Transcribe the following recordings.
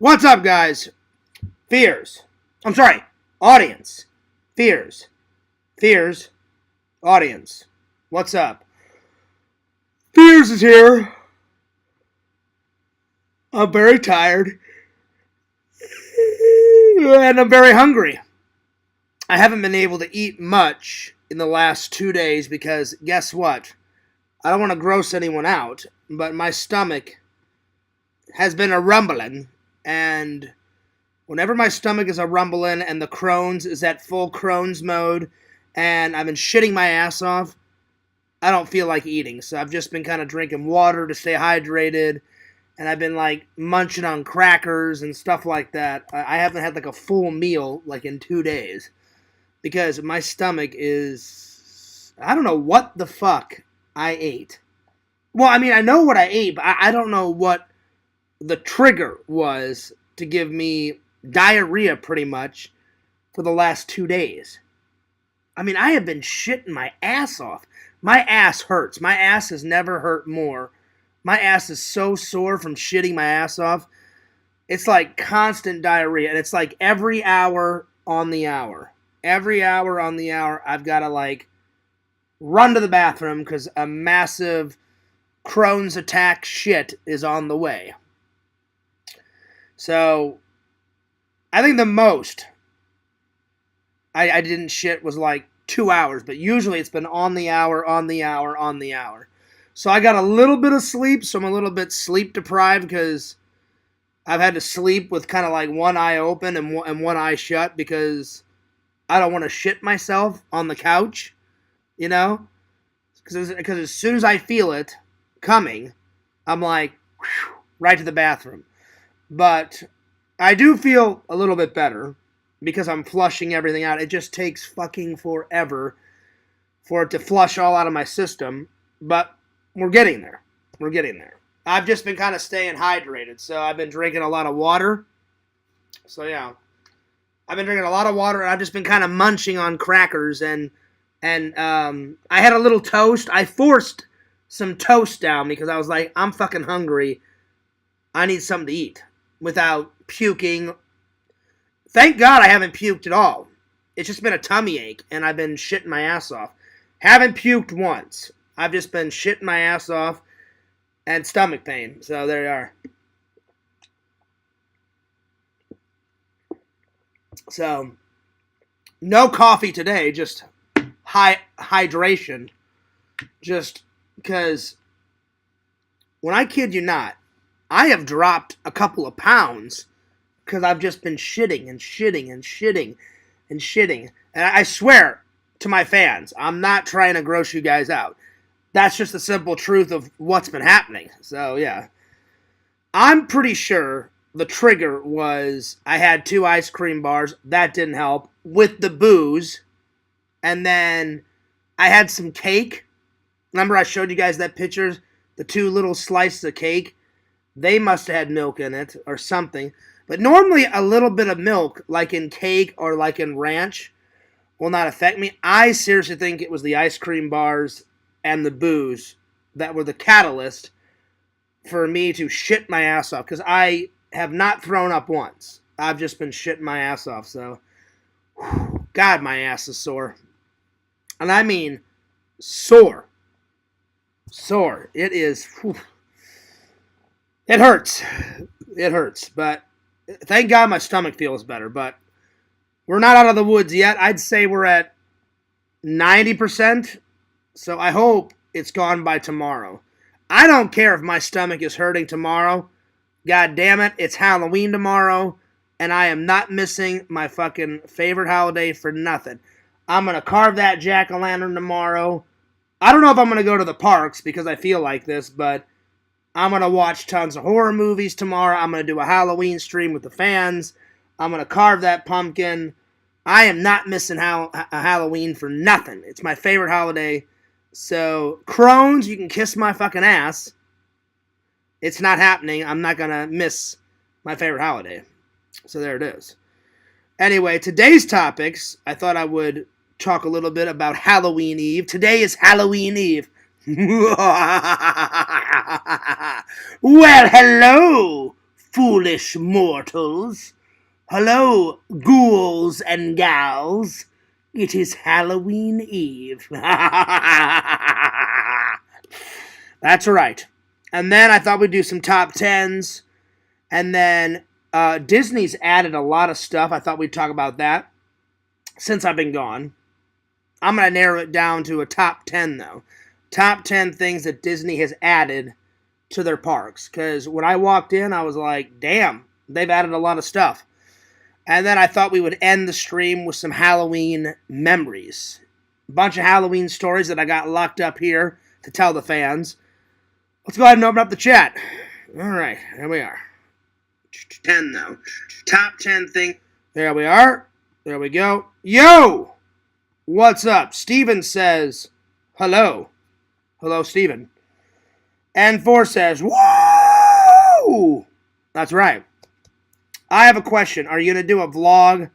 What's up, guys? Audience. Fears. Audience. What's up? Fears is here. I'm very tired. And I'm very hungry. I haven't been able to eat much in the last 2 days because guess what? I don't want to gross anyone out, but my stomach has been a rumbling, and whenever my stomach is a rumbling and the Crohn's is at full Crohn's mode and I've been shitting my ass off, I don't feel like eating. So I've just been kind of drinking water to stay hydrated, and I've been like munching on crackers and stuff like that. I haven't had like a full meal like in 2 days because my stomach is, I don't know what the fuck I ate. Well, I mean, I know what I ate, but I don't know what the trigger was to give me diarrhea pretty much for the last 2 days. I mean, I have been shitting my ass off. My ass hurts. My ass has never hurt more. My ass is so sore from shitting my ass off. It's like constant diarrhea, and it's like every hour on the hour. Every hour on the hour, I've got to like run to the bathroom because a massive Crohn's attack shit is on the way. So, I think the most I didn't shit was like 2 hours, but usually it's been on the hour. So I got a little bit of sleep, so I'm a little bit sleep deprived because I've had to sleep with kind of like one eye open and one eye shut because I don't want to shit myself on the couch, you know? Because as soon as I feel it coming, I'm like, whew, right to the bathroom. But I do feel a little bit better because I'm flushing everything out. It just takes fucking forever for it to flush all out of my system. But we're getting there. I've just been kind of staying hydrated. So I've been drinking a lot of water. So yeah. I've been drinking a lot of water, and I've just been kind of munching on crackers. And I had a little toast. I forced some toast down because I was like, I'm fucking hungry. I need something to eat without puking. Thank God I haven't puked at all. It's just been a tummy ache, and I've been shitting my ass off. Haven't puked once. I've just been shitting my ass off and stomach pain. So there you are. So, no coffee today, just hydration. Just because, when I kid you not, I have dropped a couple of pounds because I've just been shitting. And I swear to my fans, I'm not trying to gross you guys out. That's just the simple truth of what's been happening. So, yeah. I'm pretty sure the trigger was I had 2 ice cream bars. That didn't help. With the booze. And then I had some cake. Remember I showed you guys that picture? The 2 little slices of cake. They must have had milk in it or something. But normally a little bit of milk, like in cake or like in ranch, will not affect me. I seriously think it was the ice cream bars and the booze that were the catalyst for me to shit my ass off. Because I have not thrown up once. I've just been shitting my ass off. So, God, my ass is sore. And I mean sore. It is. Whew. It hurts. But thank God my stomach feels better. But we're not out of the woods yet. I'd say we're at 90%. So I hope it's gone by tomorrow. I don't care if my stomach is hurting tomorrow. God damn it, it's Halloween tomorrow. And I am not missing my fucking favorite holiday for nothing. I'm going to carve that jack-o'-lantern tomorrow. I don't know if I'm going to go to the parks because I feel like this, but I'm going to watch tons of horror movies tomorrow. I'm going to do a Halloween stream with the fans. I'm going to carve that pumpkin. I am not missing a Halloween for nothing. It's my favorite holiday. So, Crohn's, you can kiss my fucking ass. It's not happening. I'm not going to miss my favorite holiday. So there it is. Anyway, today's topics, I thought I would talk a little bit about Halloween Eve. Today is Halloween Eve. Well, hello, foolish mortals. Hello, ghouls and gals. It is Halloween Eve. That's right. And then I thought we'd do some top 10s. And then Disney's added a lot of stuff. I thought we'd talk about that since I've been gone. I'm going to narrow it down to a top 10, though. Top 10 things that Disney has added to their parks. Because when I walked in, I was like, damn, they've added a lot of stuff. And then I thought we would end the stream with some Halloween memories. A bunch of Halloween stories that I got locked up here to tell the fans. Let's go ahead and open up the chat. All right, here we are. 10, though. Top 10 thing. There we are. There we go. Yo! What's up? Steven says, hello. Hello, Steven. N4 says, whoa! That's right. I have a question. Are you going to do a vlog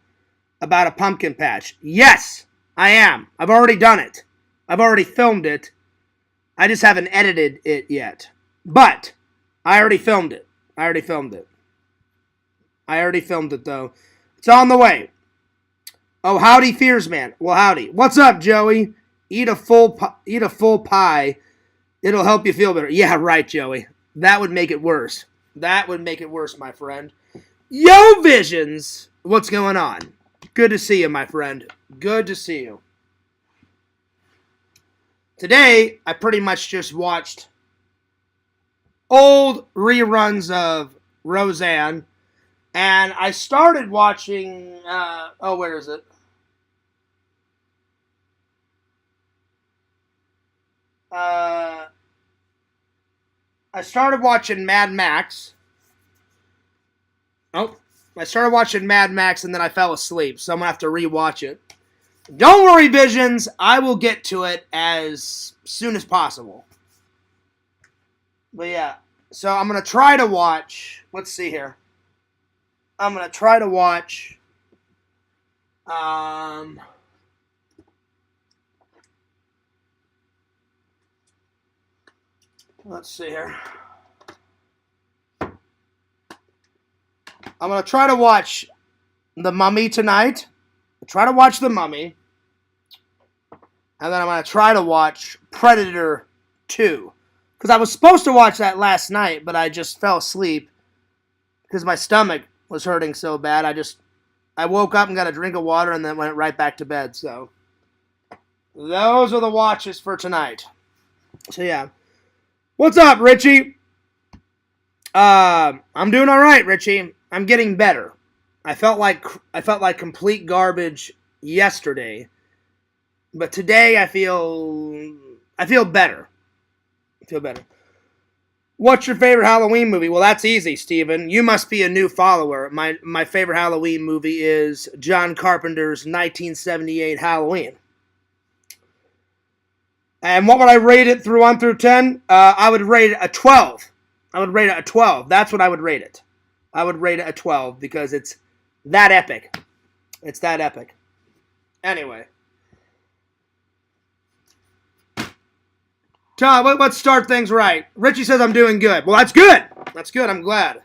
about a pumpkin patch? Yes, I am. I've already done it. I've already filmed it. I just haven't edited it yet. But I already filmed it. I already filmed it, though. It's on the way. Oh, howdy, Fearsman. Well, howdy. What's up, Joey? Eat a full pie. It'll help you feel better. Yeah, right, Joey. That would make it worse. That would make it worse, my friend. Yo, Visions! What's going on? Good to see you, my friend. Good to see you. Today, I pretty much just watched old reruns of Roseanne, and I started watching, where is it? I started watching Mad Max. Oh, I started watching Mad Max and then I fell asleep, so I'm going to have to rewatch it. Don't worry, Visions. I will get to it as soon as possible. But yeah, so I'm going to try to watch, let's see here. I'm going to try to watch, let's see here. I'm going to try to watch The Mummy tonight. I'll try to watch The Mummy. And then I'm going to try to watch Predator 2. Because I was supposed to watch that last night, but I just fell asleep. Because my stomach was hurting so bad. I woke up and got a drink of water and then went right back to bed. So, those are the watches for tonight. So, yeah. What's up, Richie? I'm doing all right, Richie. I'm getting better. I felt like complete garbage yesterday, but today I feel better. I feel better. What's your favorite Halloween movie? Well, that's easy, Steven. You must be a new follower. My favorite Halloween movie is John Carpenter's 1978 Halloween. And what would I rate it through 1 through 10? I would rate it a 12. I would rate it a 12. That's what I would rate it. I would rate it a 12 because it's that epic. It's that epic. Anyway. Tom, let's start things right. Richie says I'm doing good. Well, that's good. That's good. I'm glad.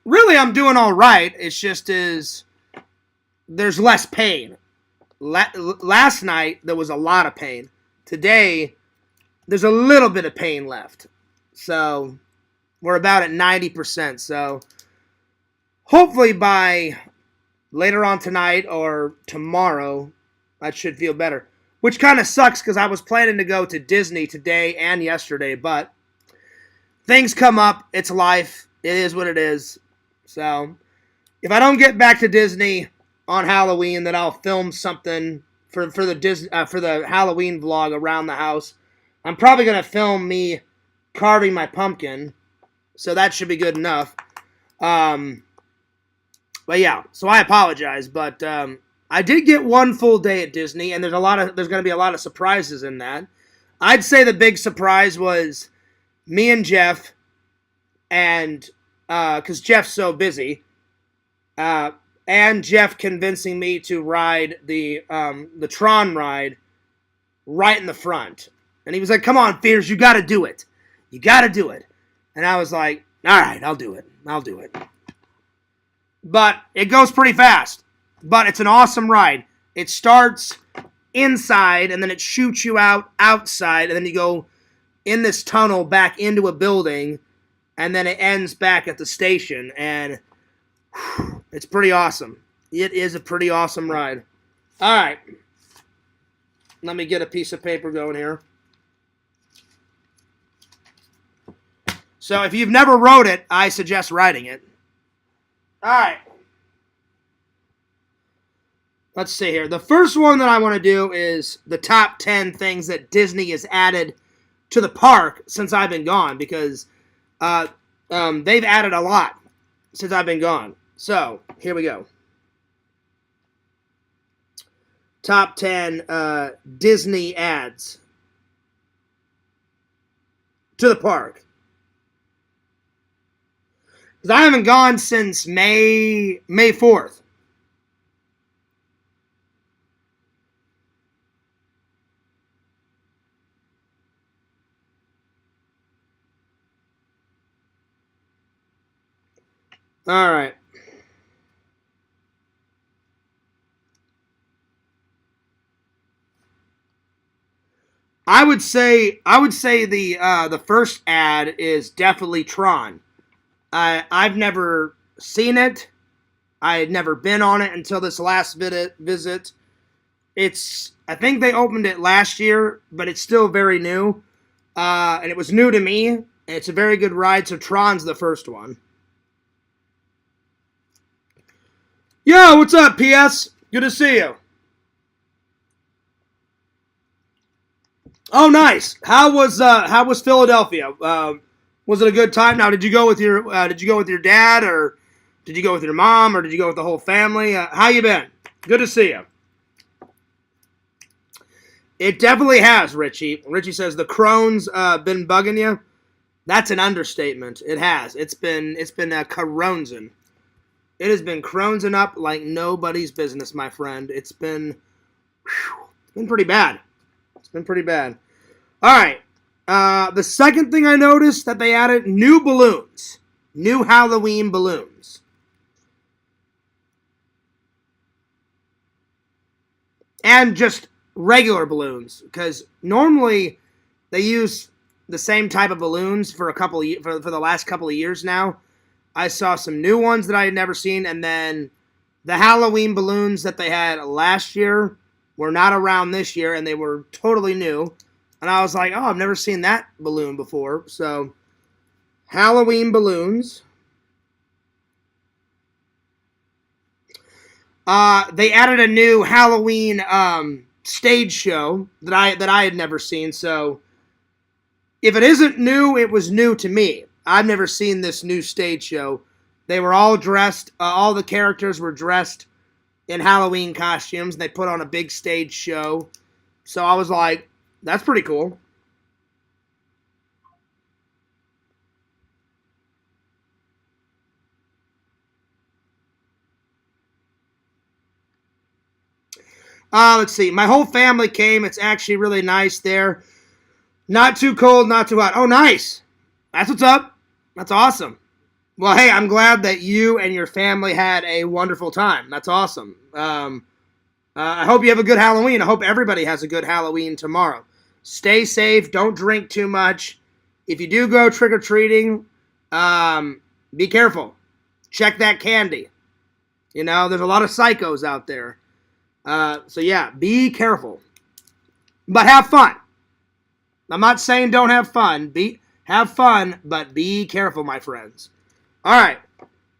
Really, I'm doing all right. It's just there's less pain. Last night, there was a lot of pain. Today, there's a little bit of pain left. So, we're about at 90%. So, hopefully by later on tonight or tomorrow, I should feel better. Which kind of sucks because I was planning to go to Disney today and yesterday. But things come up. It's life. It is what it is. So, if I don't get back to Disney on Halloween, then I'll film something for the Halloween vlog around the house. I'm probably going to film me carving my pumpkin. So that should be good enough. But yeah, so I apologize, but I did get one full day at Disney, and there's going to be a lot of surprises in that. I'd say the big surprise was me and Jeff, and because Jeff's so busy, and Jeff convincing me to ride the Tron ride right in the front. And he was like, come on, Fears, you got to do it. You got to do it. And I was like, All right, I'll do it. But it goes pretty fast. But it's an awesome ride. It starts inside, and then it shoots you outside, and then you go in this tunnel back into a building, and then it ends back at the station, and it's pretty awesome. It is a pretty awesome ride. All right. Let me get a piece of paper going here. So if you've never rode it, I suggest riding it. All right. Let's see here. The first one that I want to do is the top 10 things that Disney has added to the park since I've been gone, because they've added a lot since I've been gone. So, here we go. Top 10 Disney ads to the park. Because I haven't gone since May 4th. All right. I would say the first ad is definitely Tron. I've never seen it. I had never been on it until this last visit. I think they opened it last year, but it's still very new. And it was new to me. And it's a very good ride, so Tron's the first one. Yo, what's up, PS? Good to see you. Oh, nice. How was Philadelphia? Was it a good time? Now, did you go with your dad, or did you go with your mom, or did you go with the whole family? How you been? Good to see you. It definitely has, Richie. Richie says the Crohn's been bugging you. That's an understatement. It has. It's been Crohn'sing. It has been Crohn'sing up like nobody's business, my friend. It's been pretty bad. It's been pretty bad. All right. The second thing I noticed that they added, new balloons. New Halloween balloons. And just regular balloons. Because normally they use the same type of balloons for the last couple of years now. I saw some new ones that I had never seen. And then the Halloween balloons that they had last year were not around this year, and they were totally new. And I was like, oh, I've never seen that balloon before. So, Halloween balloons. They added a new Halloween stage show that I had never seen. So, if it isn't new, it was new to me. I've never seen this new stage show. They were all dressed. All the characters were dressed in Halloween costumes. They put on a big stage show. So I was like, that's pretty cool. Let's see. My whole family came. It's actually really nice there. Not too cold, not too hot. Oh, nice. That's what's up. That's awesome. Well, hey, I'm glad that you and your family had a wonderful time. That's awesome. I hope you have a good Halloween. I hope everybody has a good Halloween tomorrow. Stay safe. Don't drink too much. If you do go trick-or-treating, be careful. Check that candy. You know, there's a lot of psychos out there. So, yeah, be careful. But have fun. I'm not saying don't have fun. Have fun, but be careful, my friends. All right.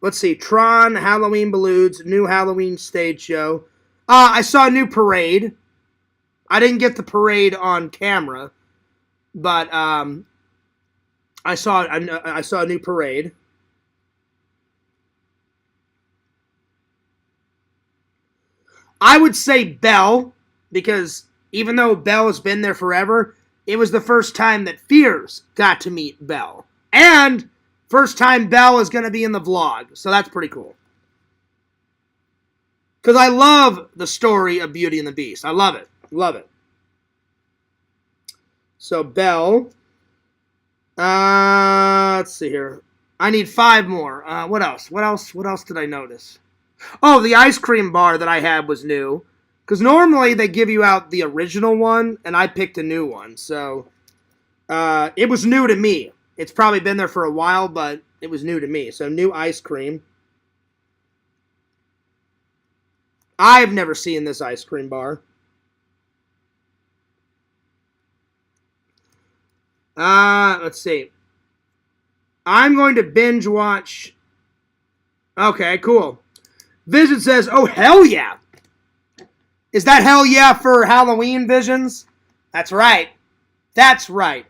Let's see. Tron, Halloween balloons, new Halloween stage show. I saw a new parade. I didn't get the parade on camera, but I saw a new parade. I would say Belle, because even though Belle has been there forever, it was the first time that Fears got to meet Belle. And first time Belle is going to be in the vlog, so that's pretty cool. Because I love the story of Beauty and the Beast. I love it. Love it. So, Belle. Let's see here. I need 5 more. What else? What else did I notice? Oh, the ice cream bar that I had was new. Because normally they give you out the original one, and I picked a new one. So it was new to me. It's probably been there for a while, but it was new to me. So new ice cream. I've never seen this ice cream bar. Let's see. I'm going to binge watch. Okay, cool. Vision says, oh, hell yeah. Is that hell yeah for Halloween, Visions? That's right. That's right.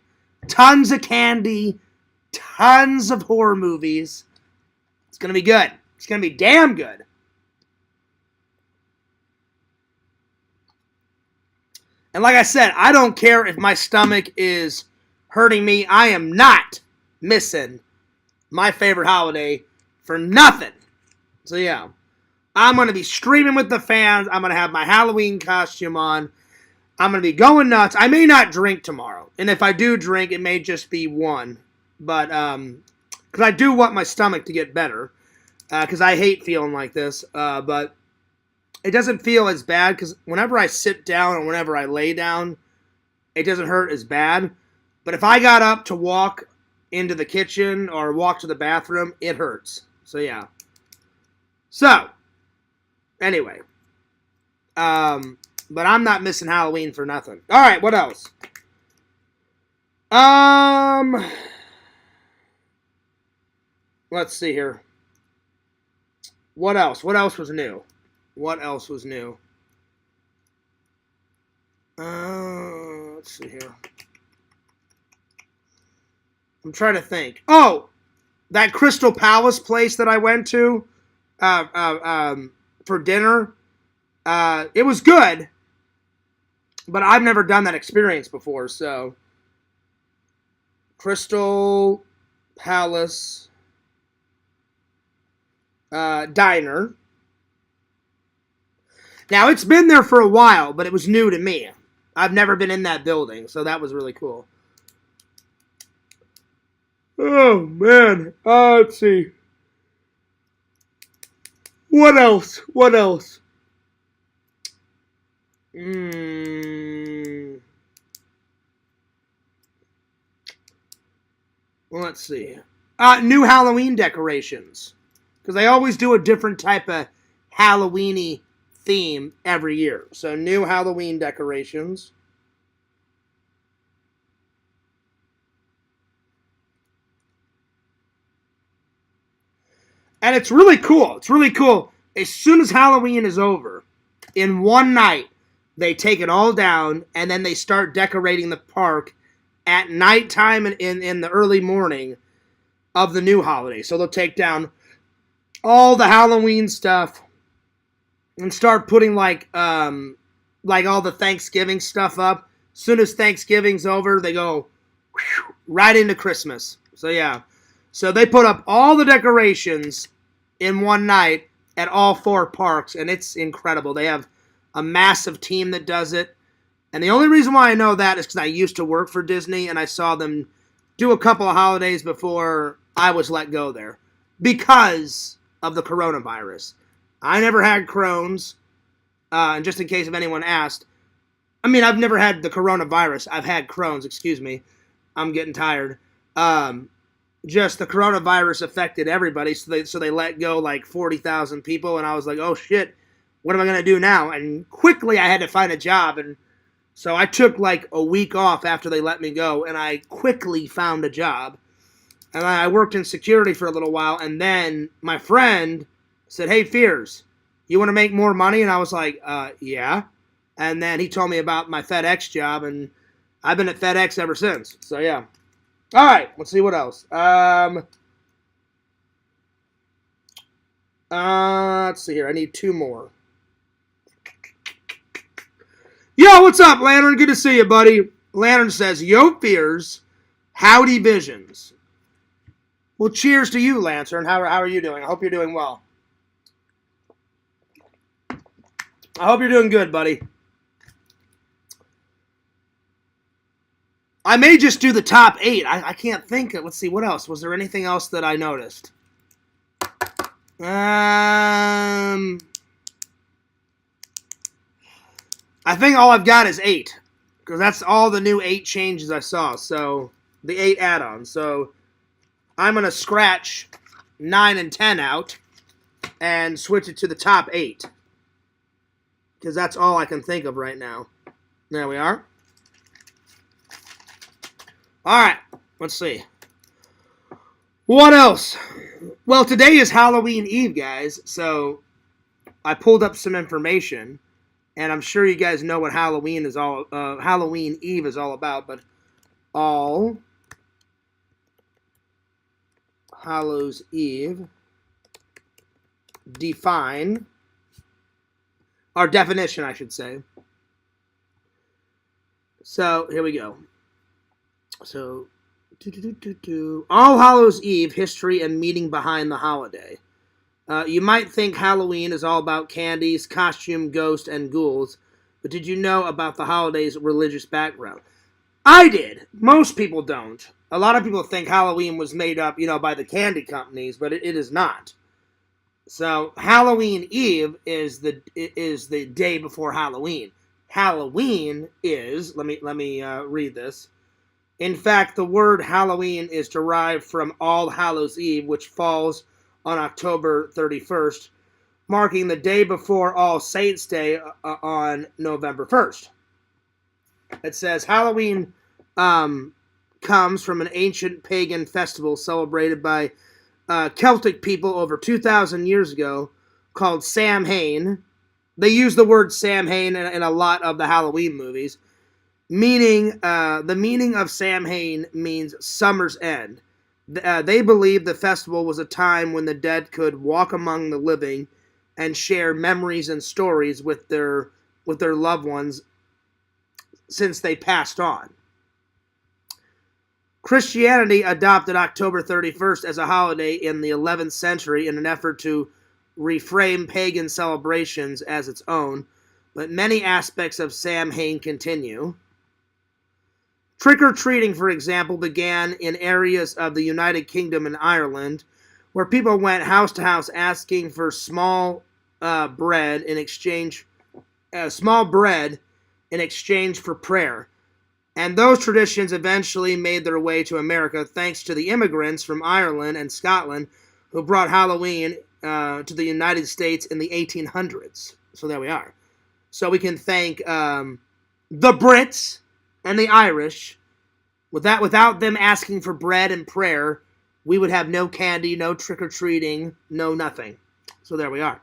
Tons of candy. Tons of horror movies. It's going to be good. It's going to be damn good. And like I said, I don't care if my stomach is hurting me. I am not missing my favorite holiday for nothing. So yeah, I'm going to be streaming with the fans. I'm going to have my Halloween costume on. I'm going to be going nuts. I may not drink tomorrow. And if I do drink, it may just be one. But, because I do want my stomach to get better. Because I hate feeling like this. But it doesn't feel as bad because whenever I sit down and whenever I lay down, it doesn't hurt as bad. But if I got up to walk into the kitchen or walk to the bathroom, it hurts. So, yeah. So, anyway. But I'm not missing Halloween for nothing. All right, what else? Let's see here. What else? What else was new? What else was new? Let's see here. I'm trying to think. Oh, that Crystal Palace place that I went to for dinner. It was good, but I've never done that experience before. So, Crystal Palace Diner. Now, it's been there for a while, but it was new to me. I've never been in that building, so that was really cool. Oh, man. Let's see. What else? What else? Well, let's see. New Halloween decorations. Because they always do a different type of Halloween-y theme every year. So, new Halloween decorations. And it's really cool. It's really cool. As soon as Halloween is over, in one night, they take it all down, and then they start decorating the park at nighttime and in the early morning of the new holiday. So they'll take down all the Halloween stuff and start putting like all the Thanksgiving stuff up. As soon as Thanksgiving's over, they go right into Christmas. So yeah. So they put up all the decorations in one night at all 4 parks, and it's incredible. They have a massive team that does it. And the only reason why I know that is because I used to work for Disney, and I saw them do a couple of holidays before I was let go there because of the coronavirus. I never had Crohn's, and just in case if anyone asked, I mean, I've never had the coronavirus. I've had Crohn's, excuse me. I'm getting tired. Just the coronavirus affected everybody, so they let go like 40,000 people, and I was like, oh shit, what am I going to do now? And quickly I had to find a job, and so I took like a week off after they let me go, and I quickly found a job. And I worked in security for a little while, and then my friend said, hey, Fears, you want to make more money? And I was like, yeah. And then he told me about my FedEx job, and I've been at FedEx ever since. So, yeah. All right, let's see what else. Let's see here. I need 2 more. Yo, what's up, Lantern? Good to see you, buddy. Lantern says, yo, Fears, howdy visions. Well, cheers to you, Lantern. How are you doing? I hope you're doing well. I hope you're doing good, buddy. I may just do the top 8. I can't think. Let's see, what else? Was there anything else that I noticed? I think all I've got is 8. Because that's all the new 8 changes I saw. So, the 8 add-ons. So, I'm going to scratch 9 and 10 out and switch it to the top 8. Because that's all I can think of right now. There we are. Alright, let's see. What else? Well, today is Halloween Eve, guys. So, I pulled up some information. And I'm sure you guys know what Halloween Eve is all about. But All Hallows Eve definition, I should say. So, here we go. So, All Hallows Eve, history and meaning behind the holiday. You might think Halloween is all about candies, costume, ghosts, and ghouls, but did you know about the holiday's religious background? I did. Most people don't. A lot of people think Halloween was made up, by the candy companies, but it is not. So, Halloween Eve is the day before Halloween. Halloween is, let me read this. In fact, the word Halloween is derived from All Hallows Eve, which falls on October 31st, marking the day before All Saints' Day on November 1st. It says Halloween comes from an ancient pagan festival celebrated by Celtic people over 2,000 years ago called Samhain. They use the word Samhain in a lot of the Halloween movies. The meaning of Samhain means summer's end. They believe the festival was a time when the dead could walk among the living and share memories and stories with their loved ones since they passed on. Christianity adopted October 31st as a holiday in the 11th century in an effort to reframe pagan celebrations as its own, but many aspects of Samhain continue. Trick-or-treating, for example, began in areas of the United Kingdom and Ireland, where people went house to house asking for small bread in exchange for prayer. And those traditions eventually made their way to America thanks to the immigrants from Ireland and Scotland who brought Halloween to the United States in the 1800s. So there we are. So we can thank the Brits and the Irish. Without them asking for bread and prayer, we would have no candy, no trick-or-treating, no nothing. So there we are.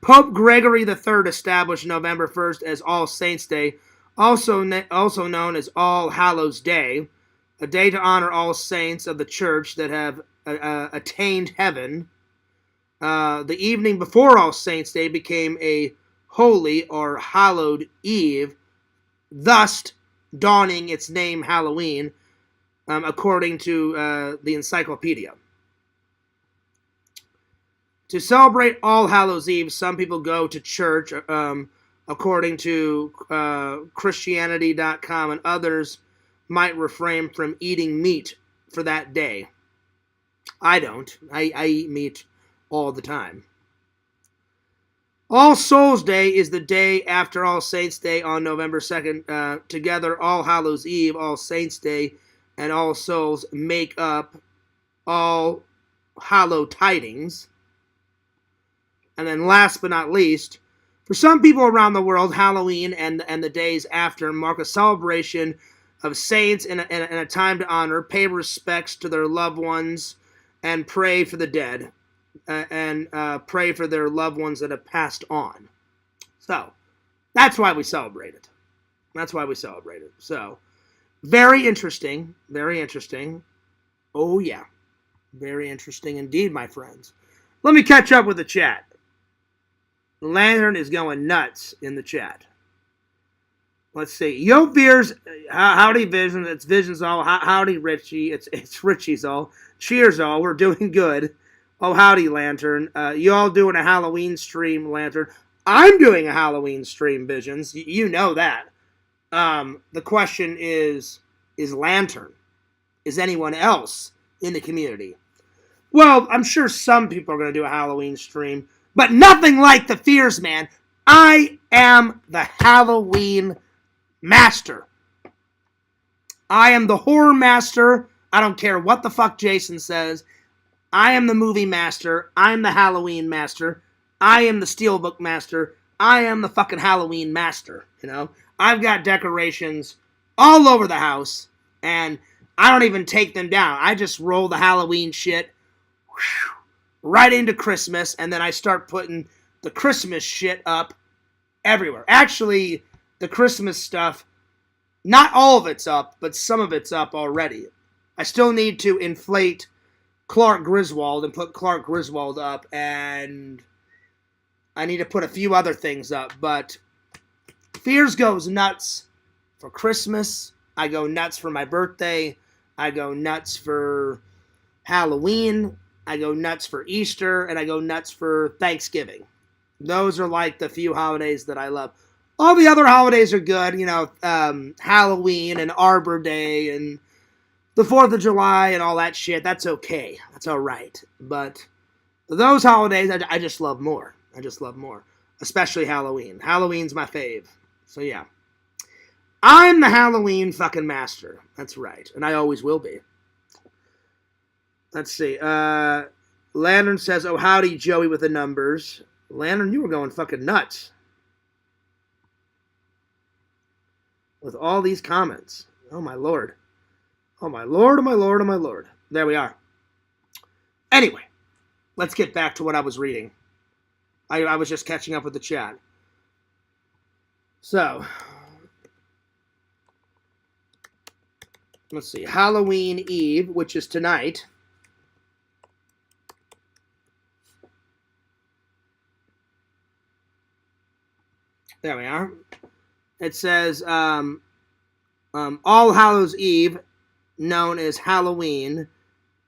Pope Gregory III established November 1st as All Saints' Day, also known as All Hallows' Day, a day to honor all saints of the church that have attained heaven. The evening before All Saints' Day became a holy or hallowed eve, thus dawning its name Halloween, according to the encyclopedia. To celebrate All Hallows Eve, some people go to church, according to Christianity.com, and others might refrain from eating meat for that day. I don't. I eat meat all the time. All Souls Day is the day after All Saints' Day on November 2nd. Together, All Hallows Eve, All Saints' Day, and All Souls make up All Hallow Tidings. And then last but not least, for some people around the world, Halloween and the days after mark a celebration of saints and a time to honor, pay respects to their loved ones, and pray for the dead, and pray for their loved ones that have passed on. So, that's why we celebrate it. So, very interesting. Very interesting. Oh, yeah. Very interesting indeed, my friends. Let me catch up with the chat. Lantern is going nuts in the chat. Let's see. Yo, Fears. Howdy, Visions. It's Visions all. Howdy, Richie. It's Richie's all. Cheers, all. We're doing good. Oh, howdy, Lantern. You all doing a Halloween stream, Lantern. I'm doing a Halloween stream, Visions. You know that. The question is Lantern? Is anyone else in the community? Well, I'm sure some people are going to do a Halloween stream, but nothing like the Fears Man. I am the Halloween master. I am the horror master. I don't care what the fuck Jason says. I am the movie master. I am the Halloween master. I am the Steelbook master. I am the fucking Halloween master, you know? I've got decorations all over the house, and I don't even take them down. I just roll the Halloween shit right into Christmas, and then I start putting the Christmas shit up everywhere. Actually, the Christmas stuff, not all of it's up, but some of it's up already. I still need to inflate Clark Griswold and put Clark Griswold up, and I need to put a few other things up, but Fears goes nuts for Christmas. I go nuts for my birthday. I go nuts for Halloween. I go nuts for Easter, and I go nuts for Thanksgiving. Those are like the few holidays that I love. All the other holidays are good, you know, Halloween and Arbor Day and the 4th of July and all that shit. That's okay. That's all right. But those holidays, I just love more. I just love more. Especially Halloween. Halloween's my fave. So yeah. I'm the Halloween fucking master. That's right. And I always will be. Let's see. Lantern says, oh, howdy, Joey, with the numbers. Lantern, you were going fucking nuts with all these comments. Oh, my Lord. Oh, my Lord, oh, my Lord, oh, my Lord. There we are. Anyway, let's get back to what I was reading. I was just catching up with the chat. So, let's see. Halloween Eve, which is tonight. There we are. It says All Hallows Eve, known as Halloween,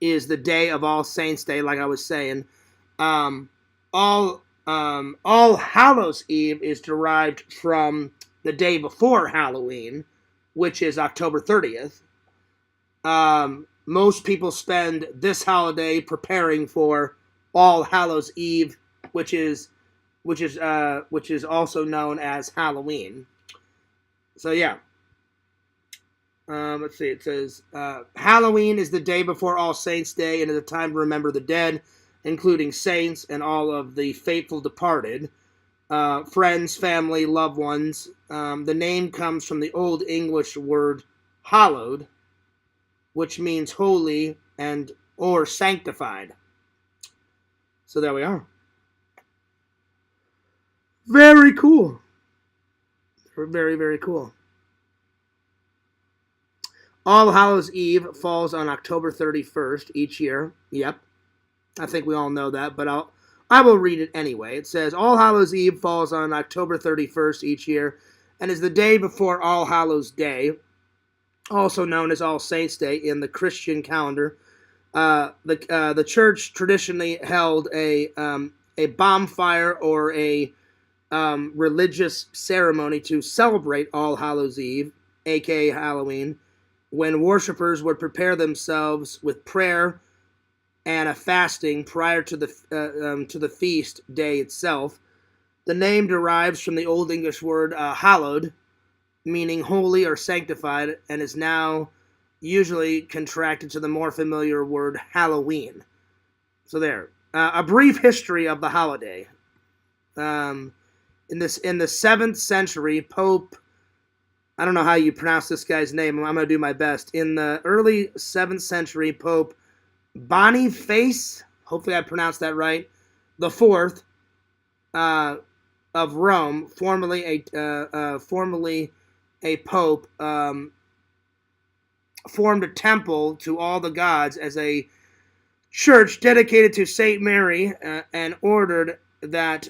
is the day of All Saints Day, like I was saying. All Hallows Eve is derived from the day before Halloween, which is October 30th. Most people spend this holiday preparing for All Hallows Eve, which is also known as Halloween. So yeah. Let's see. It says Halloween is the day before All Saints Day and is a time to remember the dead, including saints and all of the faithful departed, friends, family, loved ones. The name comes from the Old English word hallowed, which means holy and or sanctified. So there we are. Very cool. Very, very cool. All Hallows Eve falls on October 31st each year. Yep. I think we all know that, but I will read it anyway. It says, All Hallows Eve falls on October 31st each year and is the day before All Hallows Day, also known as All Saints Day in the Christian calendar. The church traditionally held a bonfire or a religious ceremony to celebrate All Hallows Eve, aka Halloween, when worshipers would prepare themselves with prayer and a fasting prior to the feast day itself. The name derives from the Old English word hallowed, meaning holy or sanctified, and is now usually contracted to the more familiar word Halloween. So there. A brief history of the holiday. In the 7th century, Pope, I don't know how you pronounce this guy's name. I'm going to do my best. In the early 7th century, Pope Boniface, hopefully I pronounced that right, the fourth of Rome, formerly a pope, formed a temple to all the gods as a church dedicated to Saint Mary, and ordered that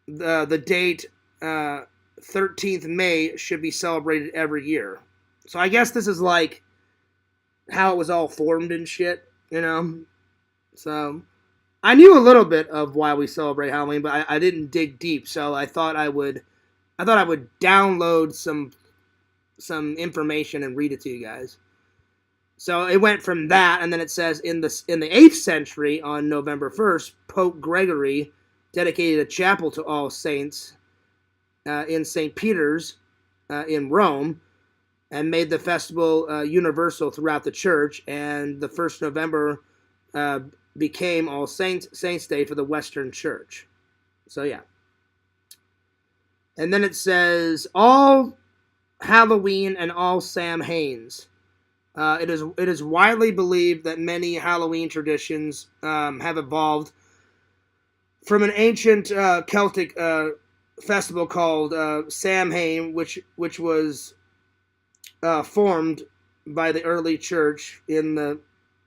the date 13th May should be celebrated every year. So I guess this is like how it was all formed and shit, you know? So I knew a little bit of why we celebrate Halloween, but I didn't dig deep, so I thought I would download some some information and read it to you guys. So it went from that, and then it says in the 8th century, on November 1st, Pope Gregory dedicated a chapel to All Saints in St. Peter's in Rome, and made the festival universal throughout the church. And the 1st November became All Saints Day for the Western Church. So yeah. And then it says All Halloween and All Samhains. It is widely believed that many Halloween traditions have evolved from an ancient Celtic festival called Samhain, which was formed by the early church in the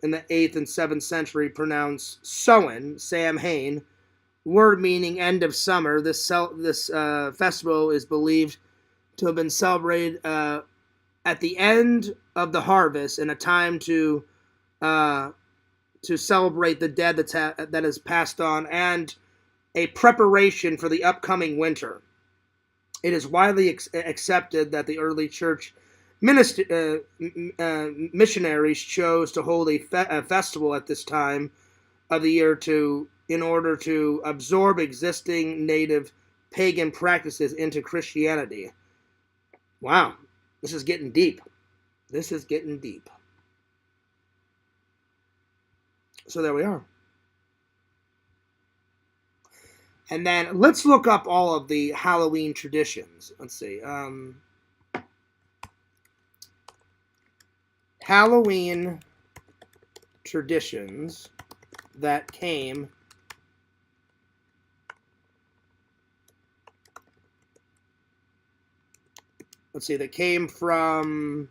8th and 7th century, pronounced Samhain, word meaning end of summer. This festival is believed to have been celebrated at the end of the harvest, in a time to celebrate the dead that has passed on, and a preparation for the upcoming winter. It is widely accepted that the early church missionaries chose to hold a festival at this time of the year in order to absorb existing native pagan practices into Christianity. Wow, this is getting deep. This is getting deep. So there we are. And then let's look up all of the Halloween traditions. Let's see. Halloween traditions that came from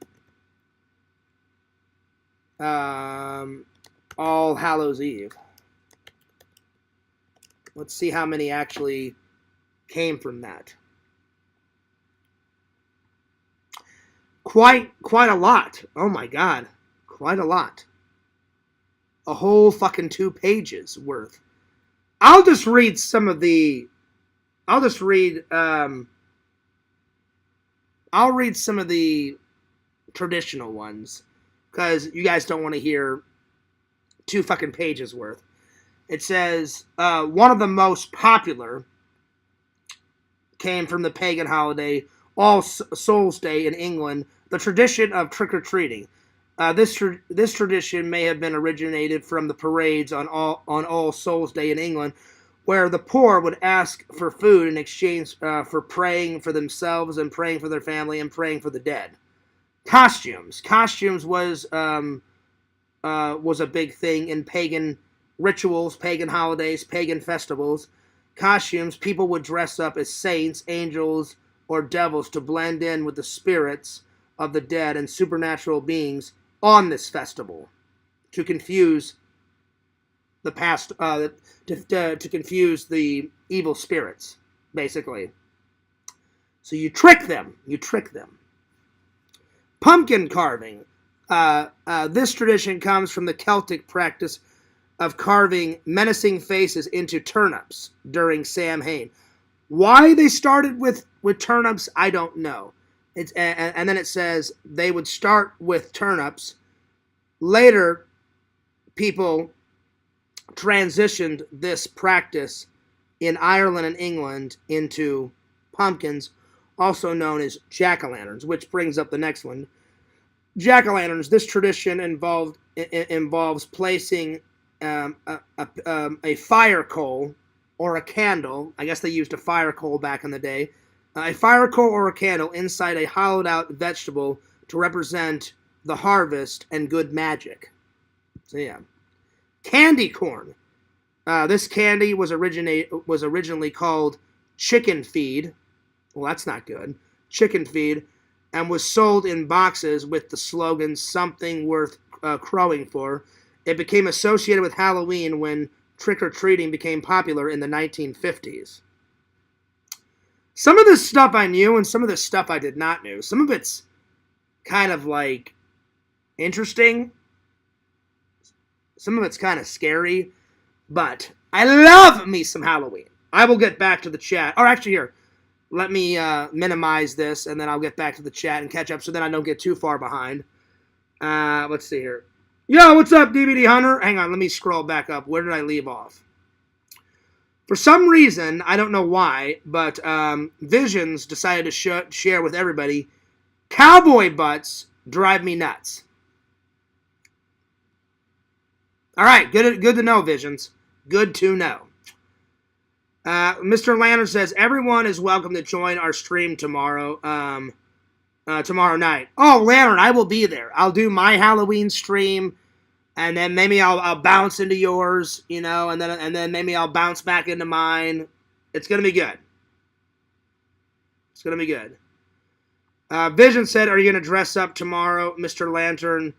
All Hallows Eve. Let's see how many actually came from that. Quite a lot. Oh my God. Quite a lot. A whole fucking 2 pages worth. I'll read some of the traditional ones, because you guys don't want to hear 2 fucking pages worth. It says one of the most popular came from the pagan holiday All Souls Day in England, the tradition of trick-or-treating. This tradition may have been originated from the parades on All Souls Day in England, where the poor would ask for food in exchange for praying for themselves and praying for their family and praying for the dead. Costumes was a big thing in pagan rituals, pagan holidays, pagan festivals. Costumes, people would dress up as saints, angels, or devils to blend in with the spirits of the dead and supernatural beings on this festival, to confuse the past, to confuse the evil spirits, basically. So you trick them. Pumpkin carving. This tradition comes from the Celtic practice of carving menacing faces into turnips during Samhain. Why they started with turnips, I don't know. And then it says they would start with turnips. Later, people transitioned this practice in Ireland and England into pumpkins, also known as jack-o'-lanterns, which brings up the next one. Jack-o'-lanterns. This tradition involves placing a fire coal or a candle. I guess they used a fire coal back in the day. A fire coal or a candle inside a hollowed-out vegetable to represent the harvest and good magic. So yeah. Candy corn. This candy was originally called chicken feed. Well, that's not good. Chicken feed, and was sold in boxes with the slogan "Something worth crowing for." It became associated with Halloween when trick-or-treating became popular in the 1950s. Some of this stuff I knew, and some of this stuff I did not know. Some of it's kind of like interesting. Some of it's kind of scary. But I love me some Halloween. I will get back to the chat. Or actually, here. minimize this, and then I'll get back to the chat and catch up so then I don't get too far behind. Let's see here. Yo, what's up, DVD Hunter? Hang on, let me scroll back up. Where did I leave off? For some reason, I don't know why, but Visions decided to share with everybody, cowboy butts drive me nuts. All right, good to know, Visions. Good to know. Mr. Lantern says, everyone is welcome to join our stream tomorrow tomorrow night. Oh, Lantern, I will be there. I'll do my Halloween stream, and then maybe I'll bounce into yours, you know, and then maybe I'll bounce back into mine. It's going to be good. It's going to be good. Vision said, are you going to dress up tomorrow, Mr. Lantern?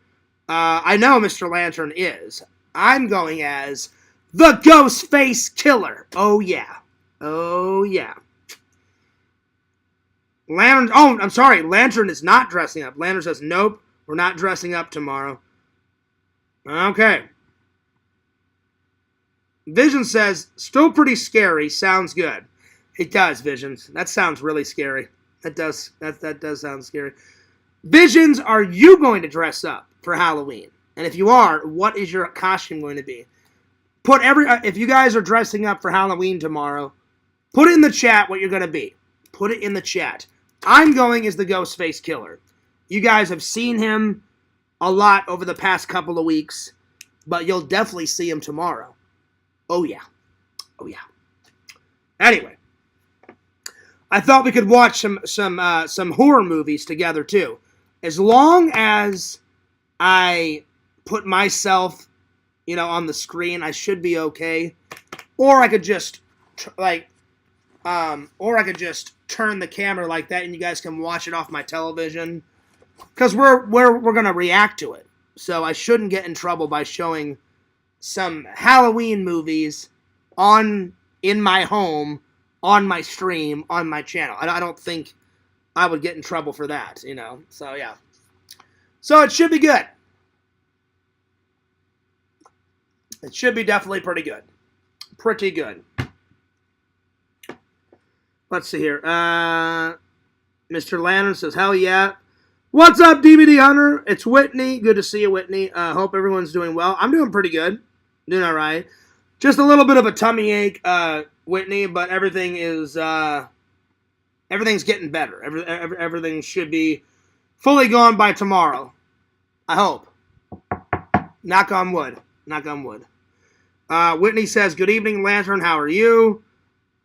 I know Mr. Lantern is. I'm going as the Ghostface Killer. Oh, yeah. Oh, yeah. Lantern, oh, I'm sorry. Lantern is not dressing up. Lantern says, nope, we're not dressing up tomorrow. Okay. Vision says, still pretty scary. Sounds good. It does, Visions. That sounds really scary. That does sound scary. Visions, are you going to dress up for Halloween? And if you are, what is your costume going to be? If you guys are dressing up for Halloween tomorrow, put it in the chat what you're going to be. Put it in the chat. I'm going as the Ghostface Killer. You guys have seen him a lot over the past couple of weeks, but you'll definitely see him tomorrow. Oh, yeah. Oh, yeah. Anyway, I thought we could watch some horror movies together, too. As long as I put myself, you know, on the screen, I should be okay. Or I could just, turn the camera like that and you guys can watch it off my television. Because we're going to react to it. So I shouldn't get in trouble by showing some Halloween movies in my home, on my stream, on my channel. I don't think I would get in trouble for that, you know. So, yeah. So it should be good. It should be definitely pretty good. Pretty good. Let's see here. Mr. Lantern says, hell yeah. What's up, DVD Hunter? It's Whitney. Good to see you, Whitney. Hope everyone's doing well. I'm doing pretty good. Doing all right. Just a little bit of a tummy ache, Whitney, but everything's getting better. Everything should be fully gone by tomorrow. I hope. Knock on wood. Knock on wood. Whitney says, good evening, Lantern. How are you?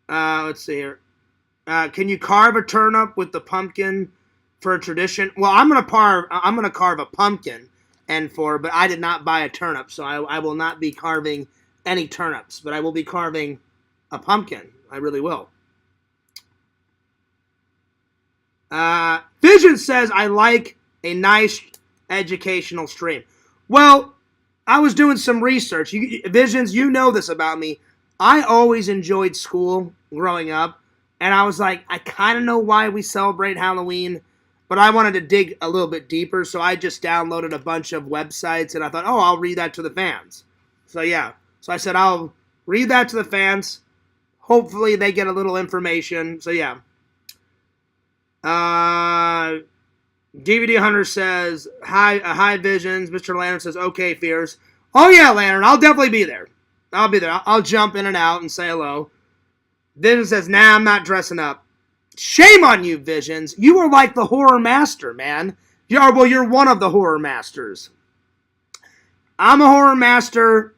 Let's see here. Can you carve a turnip with the pumpkin for a tradition? Well, I'm gonna carve a pumpkin but I did not buy a turnip, so I will not be carving any turnips, but I will be carving a pumpkin. I really will. Vision says, I like a nice educational stream. Well, I was doing some research. Visions, you know this about me. I always enjoyed school growing up, and I was like, I kind of know why we celebrate Halloween, but I wanted to dig a little bit deeper, so I just downloaded a bunch of websites, and I thought, I'll read that to the fans. So, yeah. So I said, I'll read that to the fans. Hopefully they get a little information. So, yeah. DVD Hunter says, hi, Visions. Mr. Lantern says, okay, Fears. Oh, yeah, Lantern, I'll definitely be there. I'll be there. I'll jump in and out and say hello. Vision says, nah, I'm not dressing up. Shame on you, Visions. You are like the horror master, man. You're one of the horror masters. I'm a horror master.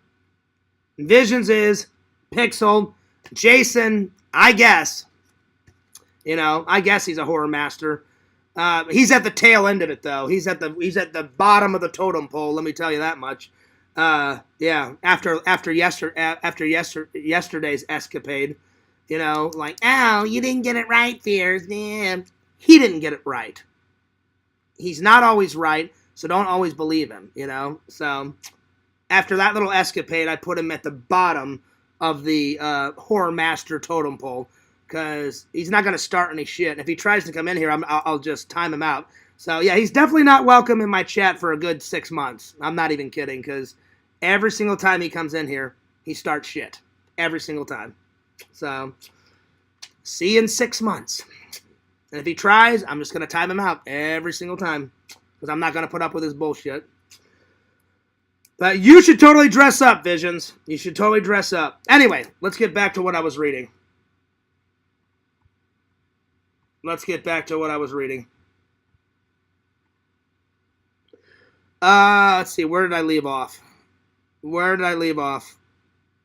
Visions is. Pixel. Jason, I guess. You know, I guess he's a horror master. He's at the tail end of it, though. He's at the bottom of the totem pole. Let me tell you that much. Yeah. After yesterday's escapade, you know, like, oh, you didn't get it right, Fears. Yeah. He didn't get it right. He's not always right, so don't always believe him. You know. So after that little escapade, I put him at the bottom of the horror master totem pole. Because he's not going to start any shit. And if he tries to come in here, I'll just time him out. So, yeah, he's definitely not welcome in my chat for a good 6 months. I'm not even kidding, because every single time he comes in here, he starts shit. Every single time. So, see you in 6 months. And if he tries, I'm just going to time him out every single time. Because I'm not going to put up with his bullshit. But you should totally dress up, Visions. You should totally dress up. Anyway, let's get back to what I was reading. Let's see, where did I leave off?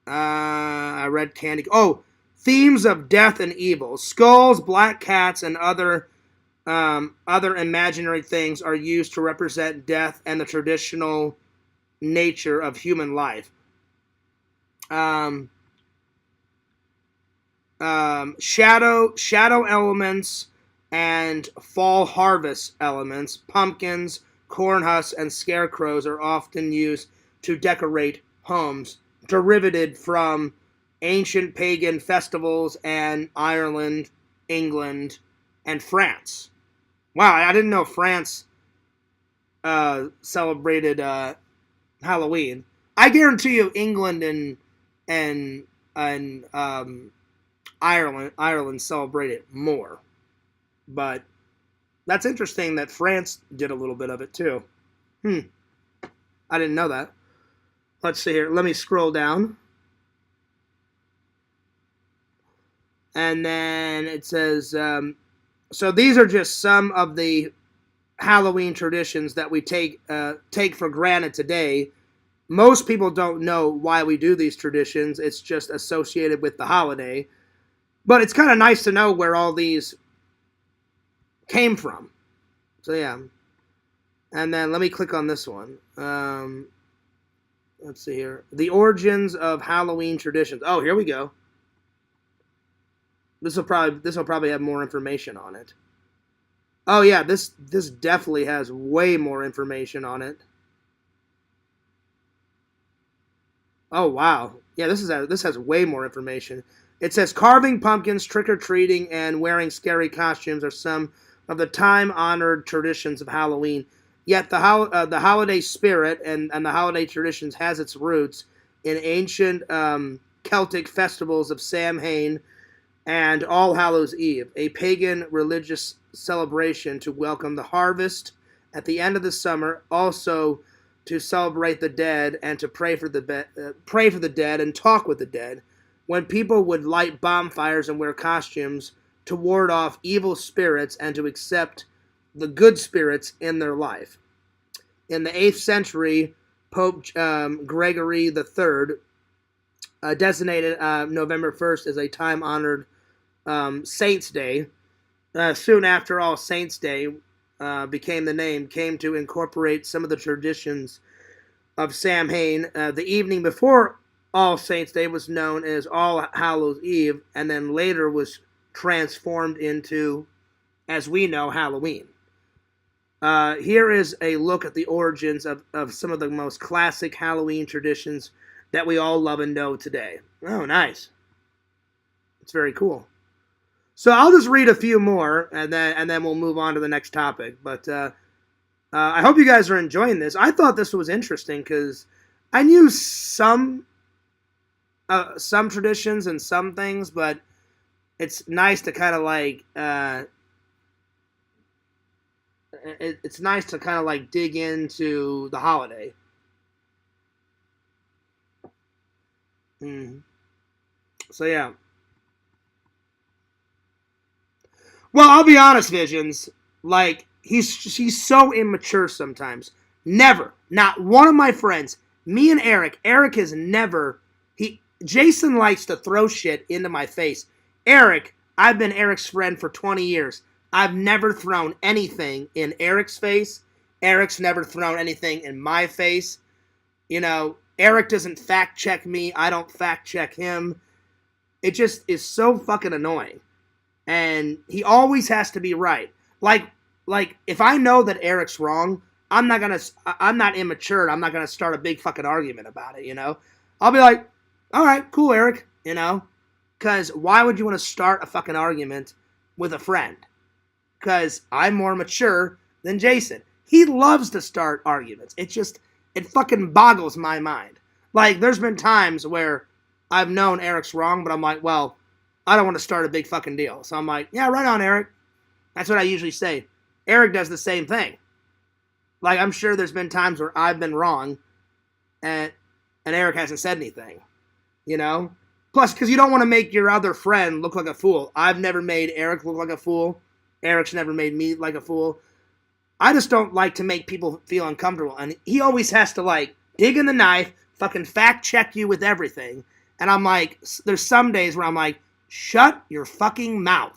I read Candy. Oh, themes of death and evil. Skulls, black cats, and other imaginary things are used to represent death and the traditional nature of human life. Shadow elements and fall harvest elements, pumpkins, corn husks, and scarecrows are often used to decorate homes, derivative from ancient pagan festivals in Ireland, England, and France. Wow, I didn't know France celebrated Halloween. I guarantee you, England and Ireland celebrate it more. But that's interesting that France did a little bit of it too. I didn't know that. Let's see here. Let me scroll down. And then it says, so these are just some of the Halloween traditions that we take for granted today. Most people don't know why we do these traditions. It's just associated with the holiday. But it's kind of nice to know where all these came from. So yeah. And then let me click on this one. Let's see here. The origins of Halloween traditions. Oh, here we go. This will probably have more information on it. Oh yeah, this definitely has way more information on it. Oh wow. Yeah, this has way more information. It says carving pumpkins, trick-or-treating, and wearing scary costumes are some of the time-honored traditions of Halloween. Yet the holiday spirit and the holiday traditions has its roots in ancient Celtic festivals of Samhain and All Hallows Eve, a pagan religious celebration to welcome the harvest at the end of the summer, also to celebrate the dead and to pray for the dead and talk with the dead, when people would light bonfires and wear costumes to ward off evil spirits and to accept the good spirits in their life. In the 8th century, Pope Gregory III designated November 1st as a time-honored Saints' Day. Soon after All Saints' Day became the name, came to incorporate some of the traditions of Samhain. The evening before All Saints' Day was known as All Hallows Eve, and then later was transformed into, as we know, Halloween. Here is a look at the origins of some of the most classic Halloween traditions that we all love and know today. Oh, nice. It's very cool. So I'll just read a few more, and then we'll move on to the next topic. But I hope you guys are enjoying this. I thought this was interesting because I knew some traditions and some things, but it's nice to kind of like it's nice to kind of like dig into the holiday. So yeah. Well, I'll be honest, Visions. Like, she's so immature sometimes. Never. Not one of my friends. Me and Eric has never... Jason likes to throw shit into my face. Eric, I've been Eric's friend for 20 years. I've never thrown anything in Eric's face. Eric's never thrown anything in my face. You know, Eric doesn't fact check me. I don't fact check him. It just is so fucking annoying. And he always has to be right. Like if I know that Eric's wrong, I'm not immature. I'm not gonna start a big fucking argument about it, you know? I'll be like, all right, cool, Eric, you know? Because why would you want to start a fucking argument with a friend? Because I'm more mature than Jason. He loves to start arguments. It fucking boggles my mind. Like, there's been times where I've known Eric's wrong, but I'm like, well, I don't want to start a big fucking deal. So I'm like, yeah, right on, Eric. That's what I usually say. Eric does the same thing. Like, I'm sure there's been times where I've been wrong and Eric hasn't said anything, you know? Plus, because you don't want to make your other friend look like a fool. I've never made Eric look like a fool. Eric's never made me like a fool. I just don't like to make people feel uncomfortable. And he always has to, like, dig in the knife, fucking fact check you with everything. And I'm like, there's some days where I'm like, shut your fucking mouth.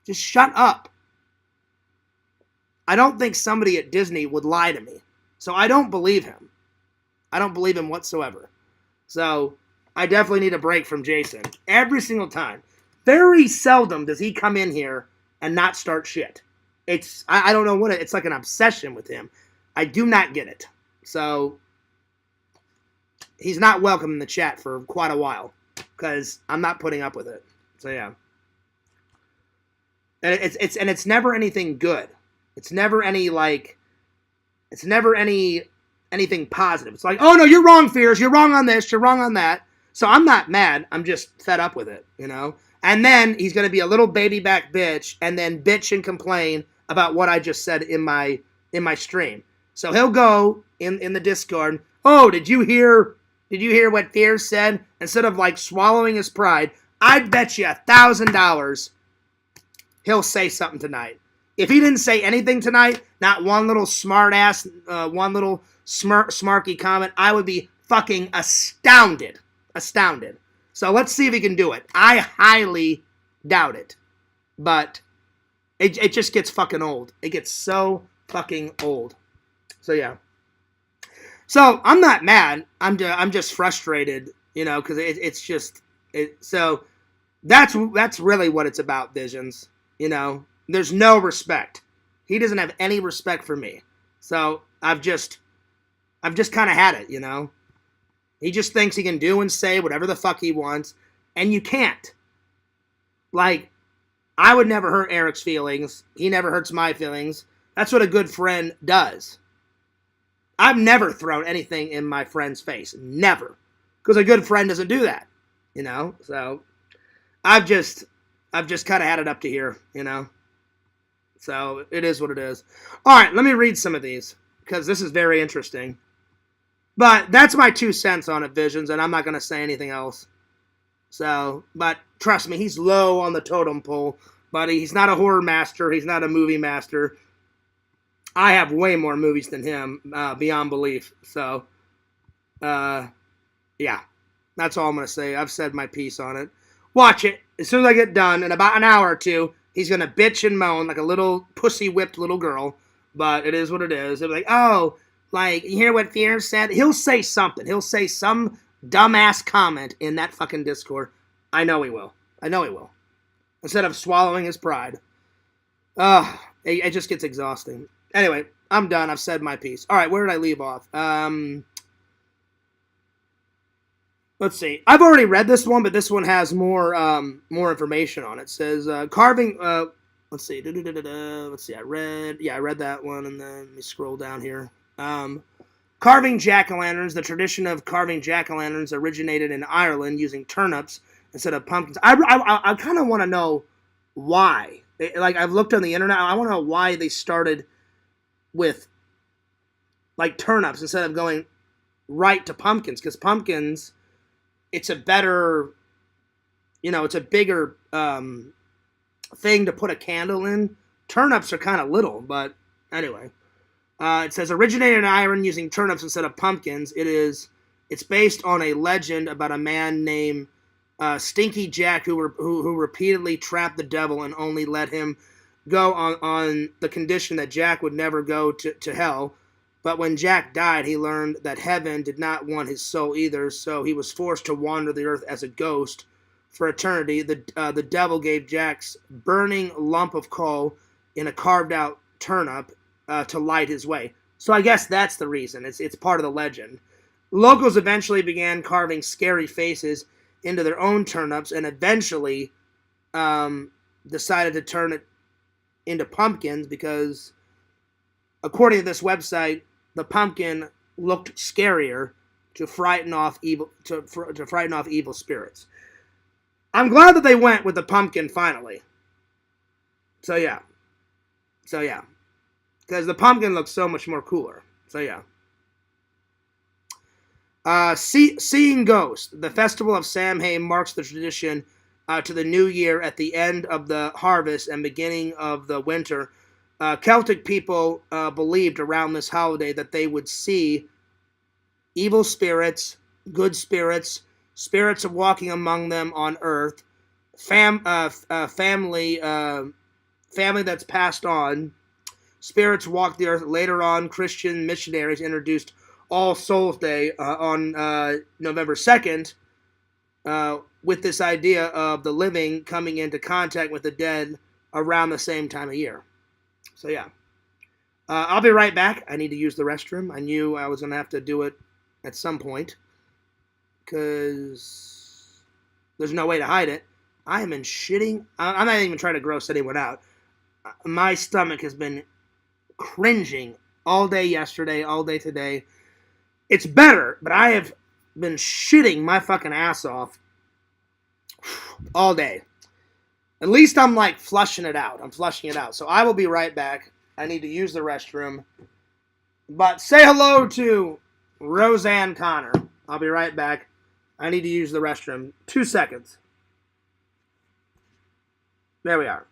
Just shut up. I don't think somebody at Disney would lie to me. So I don't believe him. I don't believe him whatsoever. So I definitely need a break from Jason. Every single time. Very seldom does he come in here and not start shit. I don't know what it's like an obsession with him. I do not get it. So he's not welcome in the chat for quite a while because I'm not putting up with it. So yeah. And it's never anything good. It's never anything positive. It's like, oh no, you're wrong, Fierce. You're wrong on this. You're wrong on that. So I'm not mad. I'm just fed up with it, you know? And then he's going to be a little baby back bitch and then bitch and complain about what I just said in my stream. So he'll go in the Discord, oh, did you hear what Fierce said? Instead of like swallowing his pride, I'd bet you $1,000 he'll say something tonight. If he didn't say anything tonight, not one little smart ass, one little smarky comment, I would be fucking astounded. Astounded. So let's see if he can do it. I highly doubt it. But it just gets fucking old. It gets so fucking old. So yeah. So I'm not mad. I'm just frustrated, you know, because it's just so that's really what it's about, Visions. You know, there's no respect. He doesn't have any respect for me. So I've just kind of had it, you know. He just thinks he can do and say whatever the fuck he wants, and you can't. Like, I would never hurt Eric's feelings. He never hurts my feelings. That's what a good friend does. I've never thrown anything in my friend's face. Never. Because a good friend doesn't do that, you know. So I've just kind of had it up to here, you know. So it is what it is. All right, let me read some of these because this is very interesting. But that's my 2 cents on it, Visions, and I'm not going to say anything else. So, but trust me, he's low on the totem pole, buddy. He's not a horror master. He's not a movie master. I have way more movies than him, beyond belief. So, yeah, that's all I'm going to say. I've said my piece on it. Watch it. As soon as I get done, in about an hour or two, he's going to bitch and moan like a little pussy-whipped little girl. But it is what it is. They'll be like, oh, like, you hear what Fierce said? He'll say something. He'll say some dumbass comment in that fucking Discord. I know he will. I know he will. Instead of swallowing his pride. It just gets exhausting. Anyway, I'm done. I've said my piece. All right, where did I leave off? Let's see. I've already read this one, but this one has more information on it. It says carving. Let's see. Let's see. I read that one, and then let me scroll down here. Carving jack-o'-lanterns. The tradition of carving jack-o'-lanterns originated in Ireland using turnips instead of pumpkins. I kind of want to know why. Like, I've looked on the internet. I want to know why they started with, like, turnips instead of going right to pumpkins. Because pumpkins, it's a better, you know, it's a bigger thing to put a candle in. Turnips are kind of little, but anyway. It says originated in Ireland using turnips instead of pumpkins. It's based on a legend about a man named Stinky Jack who repeatedly trapped the devil and only let him go on the condition that Jack would never go to hell. But when Jack died, he learned that heaven did not want his soul either, so he was forced to wander the earth as a ghost for eternity. The devil gave Jack's burning lump of coal in a carved-out turnip to light his way. So I guess that's the reason. It's part of the legend. Locals eventually began carving scary faces into their own turnips and eventually decided to turn it into pumpkins because, according to this website, the pumpkin looked scarier to frighten off evil spirits. I'm glad that they went with the pumpkin finally. So yeah. So yeah. Because the pumpkin looks so much more cooler. So yeah. Seeing Ghosts. The Festival of Samhain marks the tradition to the new year at the end of the harvest and beginning of the winter. Celtic people believed around this holiday that they would see evil spirits, good spirits, spirits of walking among them on earth, family that's passed on, spirits walk the earth. Later on, Christian missionaries introduced All Souls Day on November 2nd with this idea of the living coming into contact with the dead around the same time of year. So, yeah. I'll be right back. I need to use the restroom. I knew I was going to have to do it at some point because there's no way to hide it. I am in shitting. I'm not even trying to gross anyone out. My stomach has been cringing all day yesterday, all day today. It's better, but I have been shitting my fucking ass off all day. At least I'm like flushing it out. I'm flushing it out. So I will be right back. I need to use the restroom. But say hello to Roseanne Connor. I'll be right back. I need to use the restroom. 2 seconds. There we are.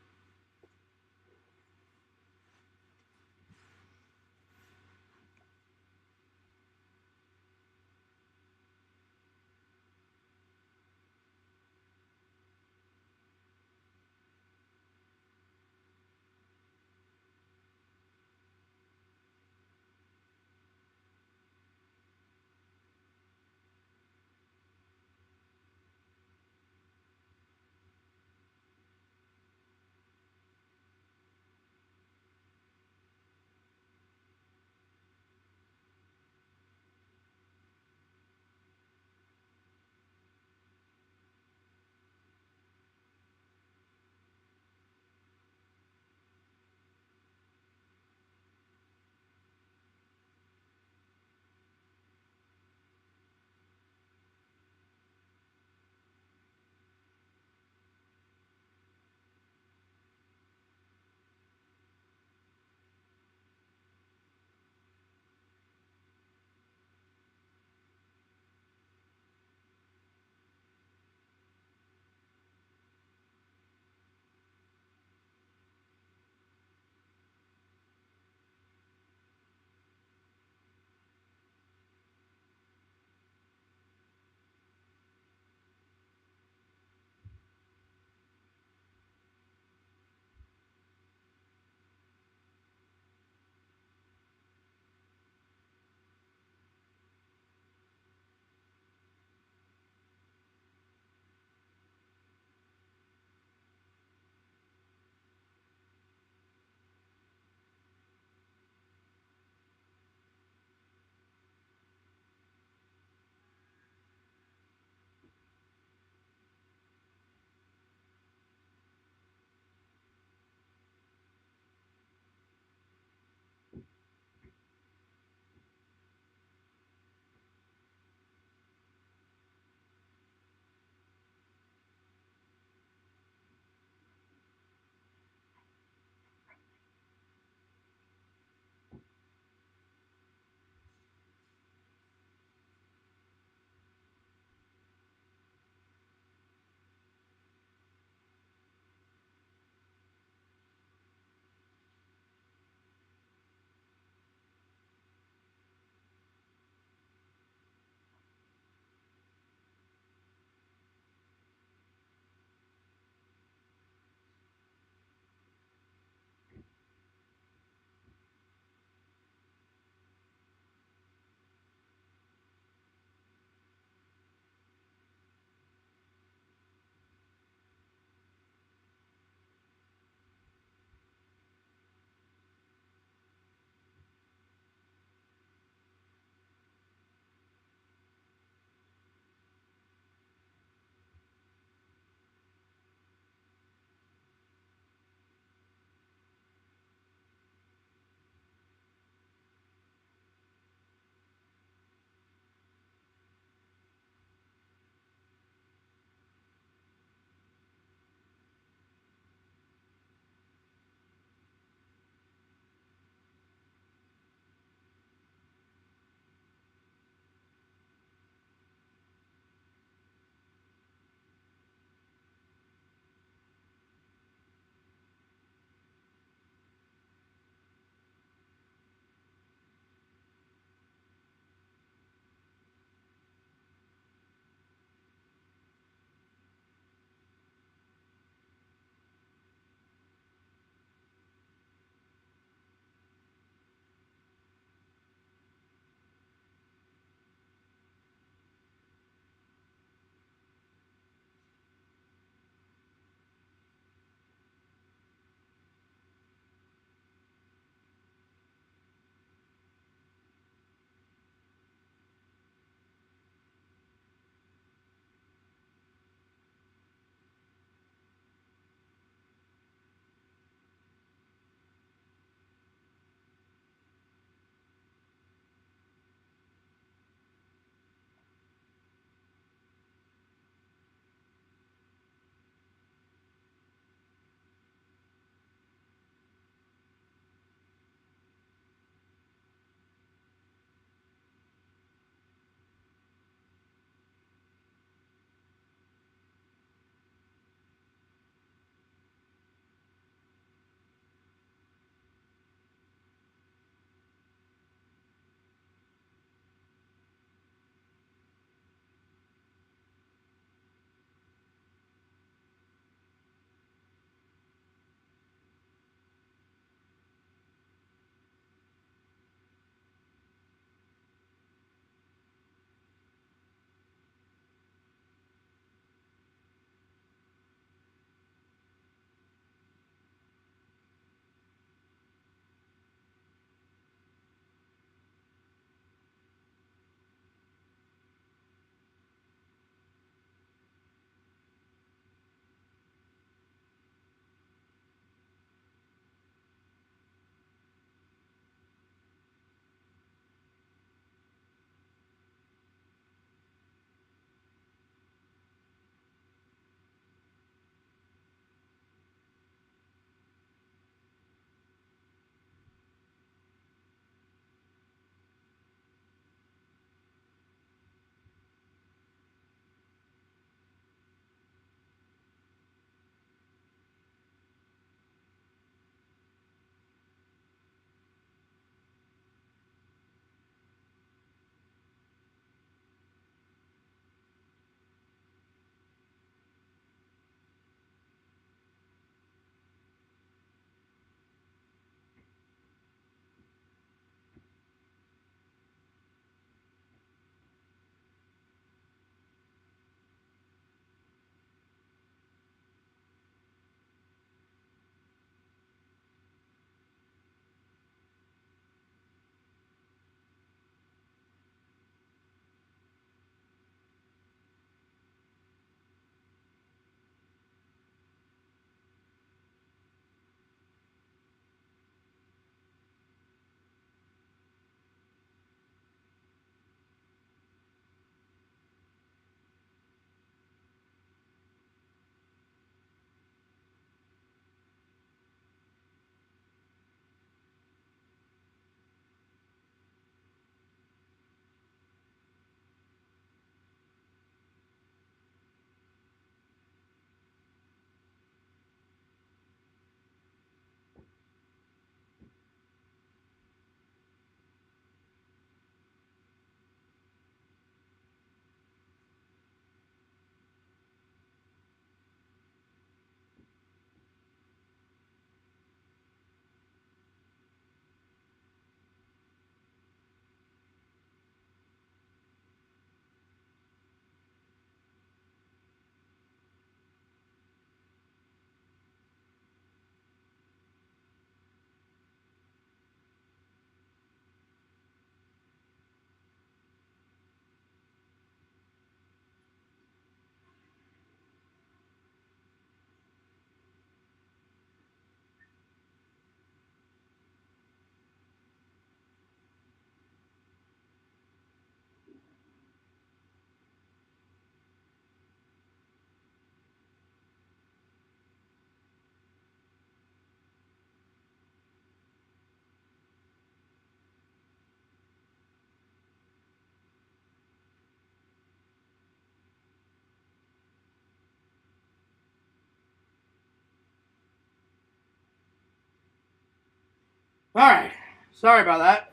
All right. Sorry about that.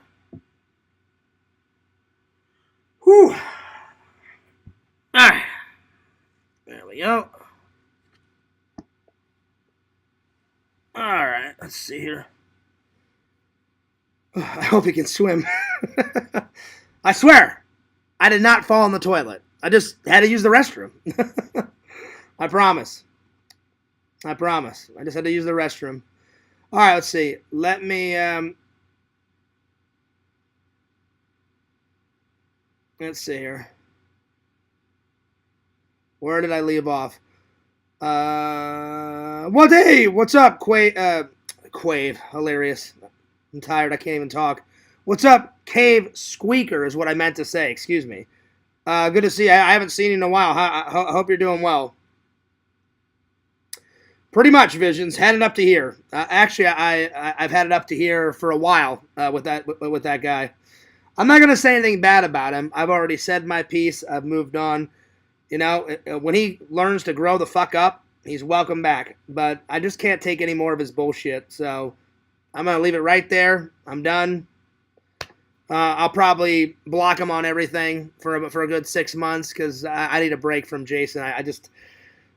Whew. All right. There we go. All right. Let's see here. I hope he can swim. I swear, I did not fall in the toilet. I just had to use the restroom. I promise. I promise. I just had to use the restroom. All right, let's see. Let me. Let's see here. Where did I leave off? Well, hey, what's up, Quave? Hilarious. I'm tired. I can't even talk. What's up, Cave Squeaker? Is what I meant to say. Excuse me. Good to see you. I haven't seen you in a while. I hope you're doing well. Pretty much, Visions. Had it up to here. Actually, I've had it up to here for a while with that guy. I'm not gonna say anything bad about him. I've already said my piece. I've moved on. You know, when he learns to grow the fuck up, he's welcome back. But I just can't take any more of his bullshit. So I'm gonna leave it right there. I'm done. I'll probably block him on everything for a good 6 months because I need a break from Jason.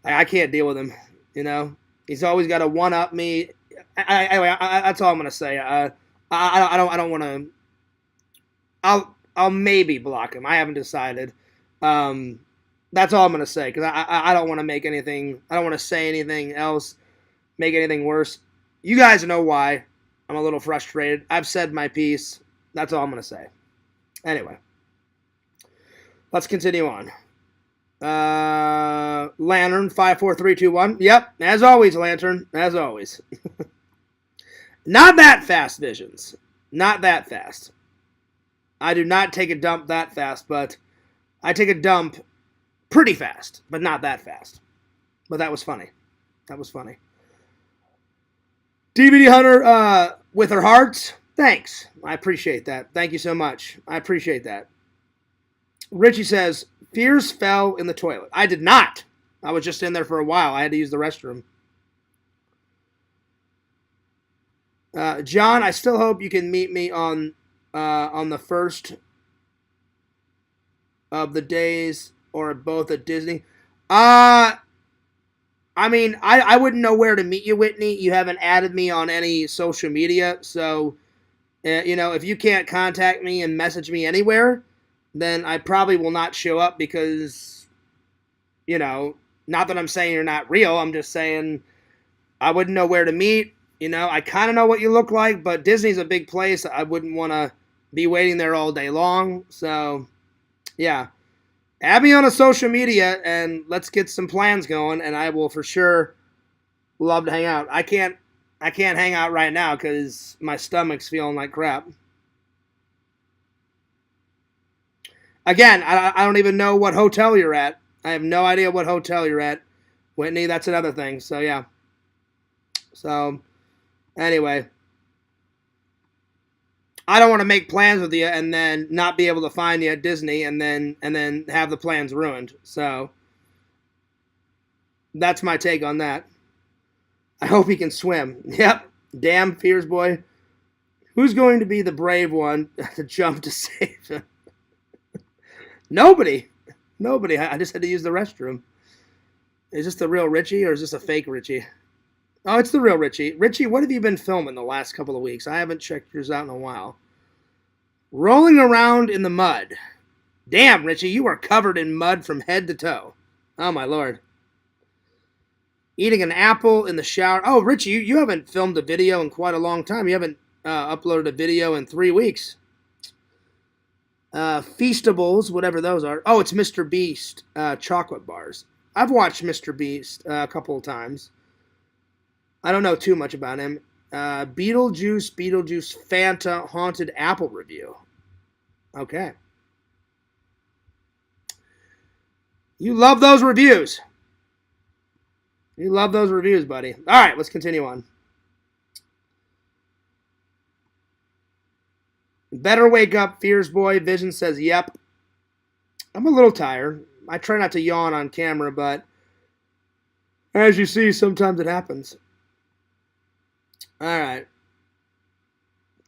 I can't deal with him. You know, he's always got to one up me. Anyway, that's all I'm gonna say. I don't want to. I'll maybe block him. I haven't decided. That's all I'm gonna say because I don't want to make anything. I don't want to say anything else, make anything worse. You guys know why I'm a little frustrated. I've said my piece. That's all I'm gonna say. Anyway, let's continue on. Lantern 54321. Yep, as always, Lantern. As always. Not that fast, Visions. Not that fast. I do not take a dump that fast, but I take a dump pretty fast, but not that fast. But that was funny. That was funny. DVD Hunter with her hearts. Thanks. I appreciate that. Thank you so much. I appreciate that. Richie says, Fears fell in the toilet. I did not. I was just in there for a while. I had to use the restroom. John, I still hope you can meet me on the first of the days or both at Disney. I mean, I wouldn't know where to meet you, Whitney. You haven't added me on any social media, so you know, if you can't contact me and message me anywhere, then I probably will not show up because, you know, not that I'm saying you're not real. I'm just saying I wouldn't know where to meet. You know, I kind of know what you look like, but Disney's a big place. I wouldn't want to be waiting there all day long. So, yeah. Add me on a social media and let's get some plans going, and I will for sure love to hang out. I can't hang out right now because my stomach's feeling like crap. Again, I don't even know what hotel you're at. I have no idea what hotel you're at. Whitney, that's another thing. So, yeah. So, anyway. I don't want to make plans with you and then not be able to find you at Disney and then have the plans ruined. So, that's my take on that. I hope he can swim. Yep. Damn, Fears Boy. Who's going to be the brave one to jump to save him? Nobody. I just had to use the restroom. Is this the real Richie or is this a fake Richie? Oh, it's the real Richie. Richie, what have you been filming the last couple of weeks? I haven't checked yours out in a while. Rolling around in the mud. Damn, Richie, you are covered in mud from head to toe. Oh, my Lord. Eating an apple in the shower. Oh, Richie, you haven't filmed a video in quite a long time. You haven't uploaded a video in 3 weeks. Feastables, whatever those are. Oh, it's Mr. Beast chocolate bars. I've watched Mr. Beast a couple of times. I don't know too much about him. Beetlejuice Fanta Haunted Apple review. Okay. You love those reviews. You love those reviews, buddy. All right, let's continue on. Better wake up, Fears Boy. Vision says, yep. I'm a little tired. I try not to yawn on camera, but as you see, sometimes it happens. All right.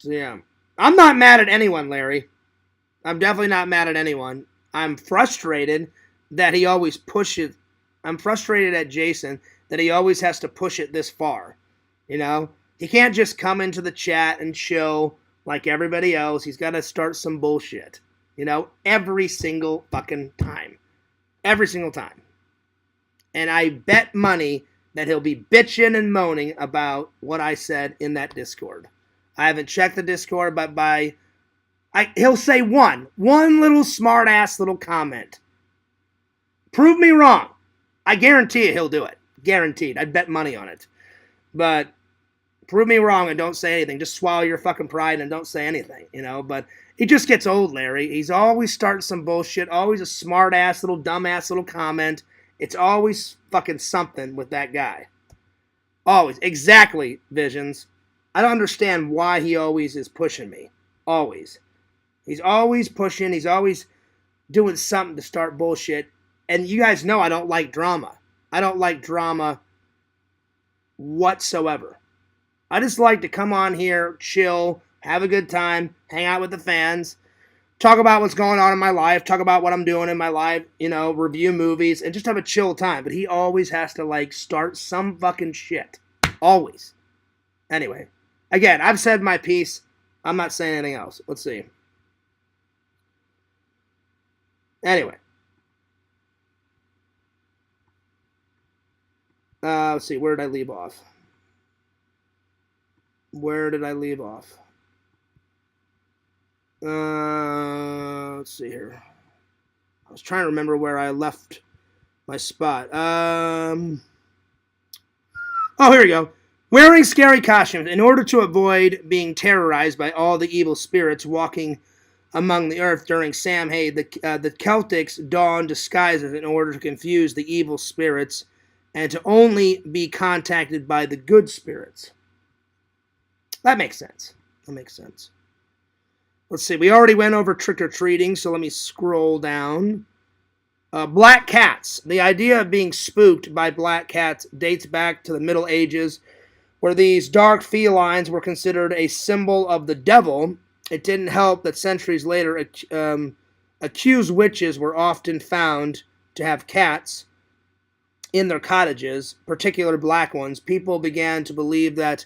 So yeah, I'm not mad at anyone, Larry. I'm definitely not mad at anyone. I'm frustrated that he always pushes. I'm frustrated at Jason that he always has to push it this far. You know, he can't just come into the chat and chill like everybody else. He's got to start some bullshit. You know, every single fucking time. Every single time. And I bet money that he'll be bitching and moaning about what I said in that Discord. I haven't checked the Discord, but he'll say one little smart ass little comment. Prove me wrong. I guarantee you he'll do it. Guaranteed. I'd bet money on it. But prove me wrong and don't say anything. Just swallow your fucking pride and don't say anything, you know. But it just gets old, Larry. He's always starting some bullshit. Always a smart ass little dumb ass little comment. It's always fucking something with that guy. Always. Exactly, Visions. I don't understand why he always is pushing me. Always. He's always pushing. He's always doing something to start bullshit. And you guys know I don't like drama. I don't like drama whatsoever. I just like to come on here, chill, have a good time, hang out with the fans, talk about what's going on in my life, talk about what I'm doing in my life, you know, review movies, and just have a chill time. But he always has to, like, start some fucking shit. Always. Anyway, again, I've said my piece. I'm not saying anything else. Let's see. Anyway. Let's see. Where did I leave off? Let's see here. I was trying to remember where I left my spot. Oh, here we go. Wearing scary costumes in order to avoid being terrorized by all the evil spirits walking among the earth during Samhain, the Celtics donned disguises in order to confuse the evil spirits and to only be contacted by the good spirits. That makes sense. Let's see. We already went over trick-or-treating, so let me scroll down. Black cats. The idea of being spooked by black cats dates back to the Middle Ages, where these dark felines were considered a symbol of the devil. It didn't help that centuries later, accused witches were often found to have cats in their cottages, particular black ones. People began to believe that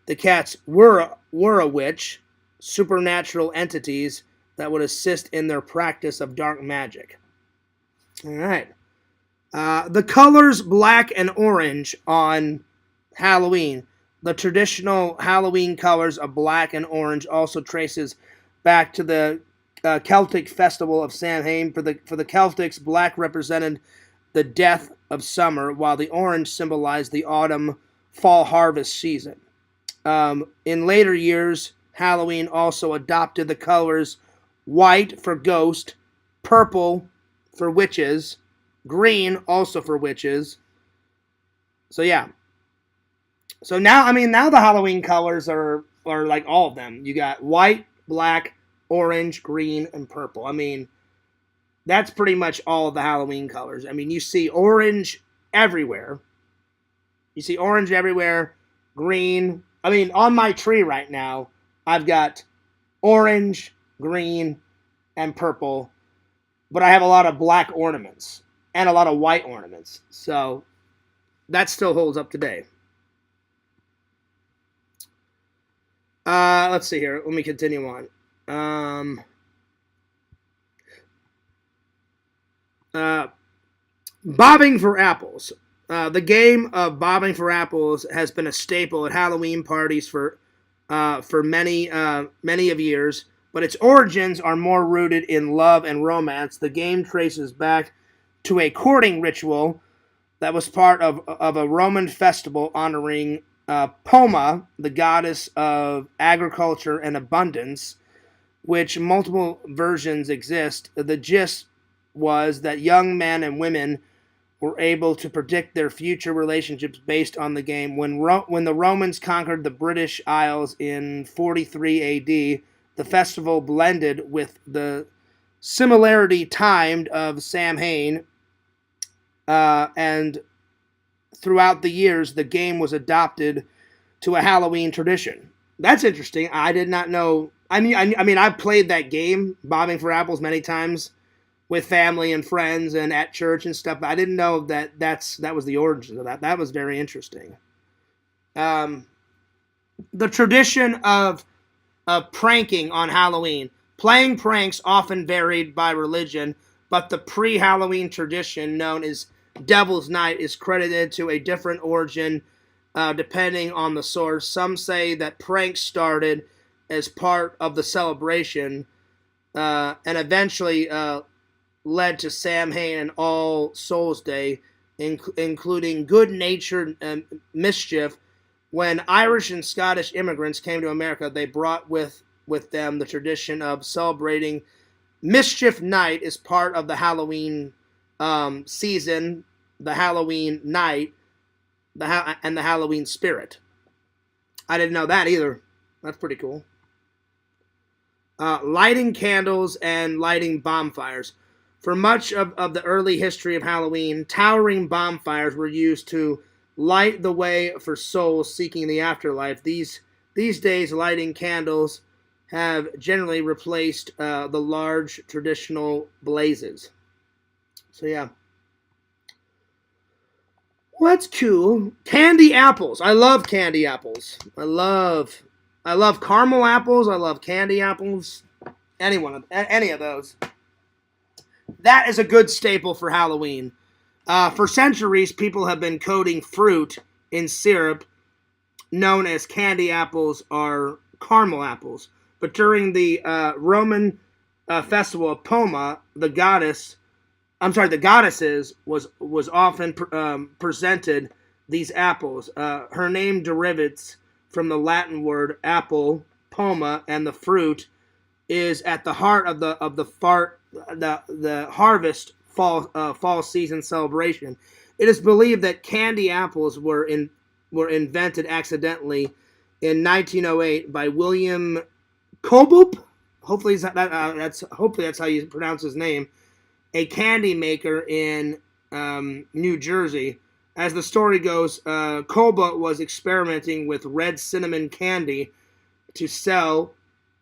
the cats were a witch, supernatural entities that would assist in their practice of dark magic. All right. The colors black and orange on Halloween. The traditional Halloween colors of black and orange also traces back to the Celtic festival of Samhain. For the Celtics, black represented the death of summer, while the orange symbolized the autumn fall harvest season. In later years, Halloween also adopted the colors white for ghost, purple for witches, green also for witches. So yeah. So now the Halloween colors are like all of them. You got white, black, orange, green, and purple. I mean, that's pretty much all of the Halloween colors. I mean, you see orange everywhere. Green. I mean, on my tree right now, I've got orange, green, and purple. But I have a lot of black ornaments and a lot of white ornaments. So that still holds up today. Let's see here. Let me continue on. Bobbing for apples. The game of bobbing for apples has been a staple at Halloween parties for many of years, but its origins are more rooted in love and romance. The game traces back to a courting ritual that was part of a Roman festival honoring Poma, the goddess of agriculture and abundance, which multiple versions exist. The gist was that young men and women were able to predict their future relationships based on the game. When the Romans conquered the British Isles in 43 AD, the festival blended with the similarity timed of Samhain, and throughout the years, the game was adopted to a Halloween tradition. That's interesting. I did not know. I mean, I've played that game, Bobbing for Apples, many times with family and friends and at church and stuff. But I didn't know that was the origin of that. That was very interesting. Um, the tradition of pranking on Halloween. Playing pranks often varied by religion, but the pre-Halloween tradition known as Devil's Night is credited to a different origin depending on the source. Some say that pranks started as part of the celebration and eventually led to Samhain and All Souls Day, including good-natured mischief. When Irish and Scottish immigrants came to America, they brought with them the tradition of celebrating Mischief Night as part of the Halloween season, the Halloween night, and the Halloween spirit. I didn't know that either. That's pretty cool. Lighting candles and lighting bonfires. For much of the early history of Halloween, towering bonfires were used to light the way for souls seeking the afterlife. These days, lighting candles have generally replaced the large traditional blazes. So yeah. What's cool? Candy apples. I love candy apples. I love caramel apples. I love candy apples. Any of those. That is a good staple for Halloween. For centuries, people have been coating fruit in syrup known as candy apples or caramel apples. But during the Roman festival of Poma, the goddesses was often presented these apples. Her name derives from the Latin word apple, poma, and the fruit is at the heart of the harvest fall season celebration. It is believed that candy apples were invented accidentally in 1908 by William Kobup. Hopefully that's how you pronounce his name. A candy maker in New Jersey. As the story goes, Kobup was experimenting with red cinnamon candy to sell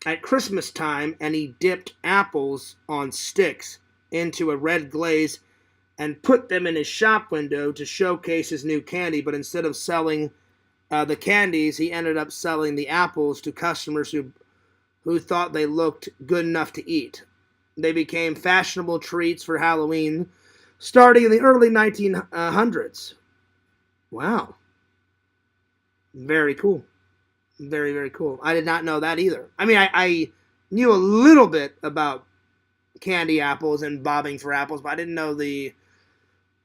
at Christmas time, and he dipped apples on sticks into a red glaze and put them in his shop window to showcase his new candy. But instead of selling the candies, he ended up selling the apples to customers who thought they looked good enough to eat. They became fashionable treats for Halloween starting in the early 1900s. Wow. Very cool. Very, very cool. I did not know that either. I mean, I knew a little bit about candy apples and bobbing for apples, but I didn't know the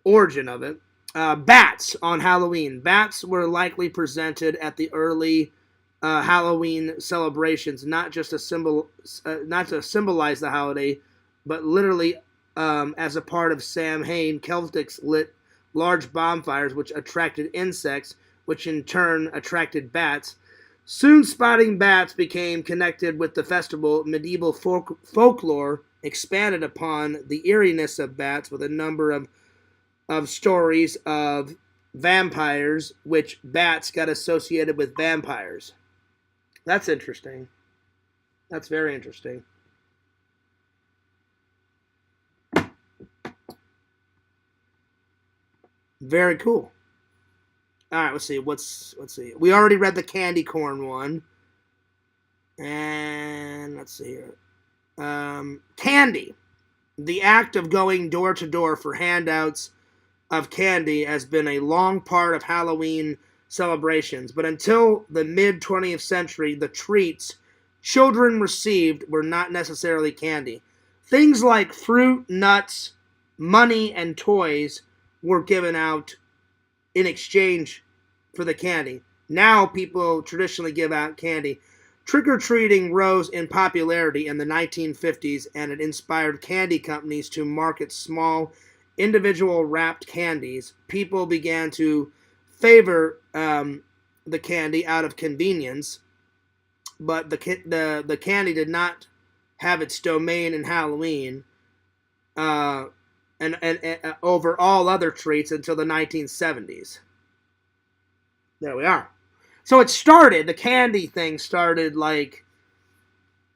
origin of it. Bats on Halloween. Bats were likely presented at the early Halloween celebrations, not just to symbolize the holiday, but literally as a part of Samhain. Celtics lit large bonfires which attracted insects, which in turn attracted bats. Soon spotting bats became connected with the festival. Medieval folklore expanded upon the eeriness of bats with a number of stories of vampires, which bats got associated with vampires. That's interesting. That's very interesting. Very cool. All right, let's see. Let's see. We already read the candy corn one, and let's see here. Candy. The act of going door to door for handouts of candy has been a long part of Halloween celebrations, but until the mid-20th century, the treats children received were not necessarily candy. Things like fruit, nuts, money, and toys were given out in exchange for the candy. Now people traditionally give out candy. Trick-or-treating rose in popularity in the 1950s, and it inspired candy companies to market small, individual wrapped candies. People began to favor the candy out of convenience, but the candy did not have its domain in Halloween and over all other treats until the 1970s. There we are. So it started, the candy thing started like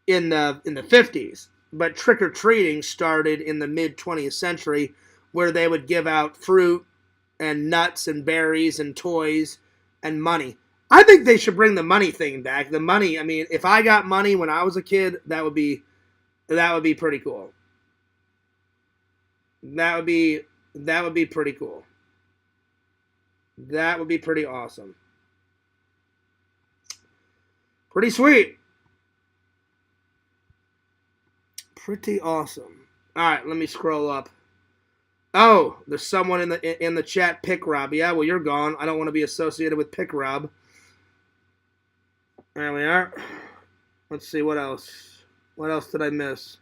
in the 50s, but trick-or-treating started in the mid-20th century, where they would give out fruit and nuts and berries and toys and money. I think they should bring the money thing back. The money, I mean, if I got money when I was a kid, that would be pretty cool. That would be pretty cool. That would be pretty awesome. Pretty sweet. Pretty awesome. All right, let me scroll up. Oh, there's someone in the chat, Pick Rob. Yeah, well, you're gone. I don't want to be associated with Pick Rob. There we are. Let's see, what else? What else did I miss?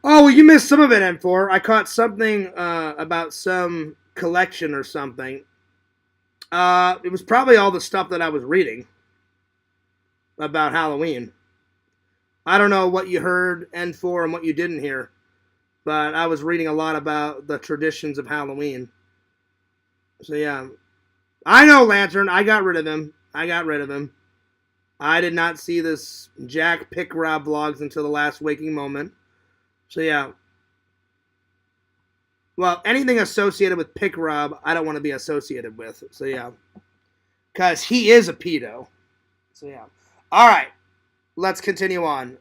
Oh, you missed some of it, M4. I caught something about some collection or something. It was probably all the stuff that I was reading about Halloween. I don't know what you heard, N4, and what you didn't hear, but I was reading a lot about the traditions of Halloween. So, yeah. I know, Lantern. I got rid of him. I did not see this Jack Pick Rob vlogs until the last waking moment. So, yeah. Well, anything associated with Pick Rob, I don't want to be associated with. So, yeah. Because he is a pedo. So, yeah. All right. Let's continue on.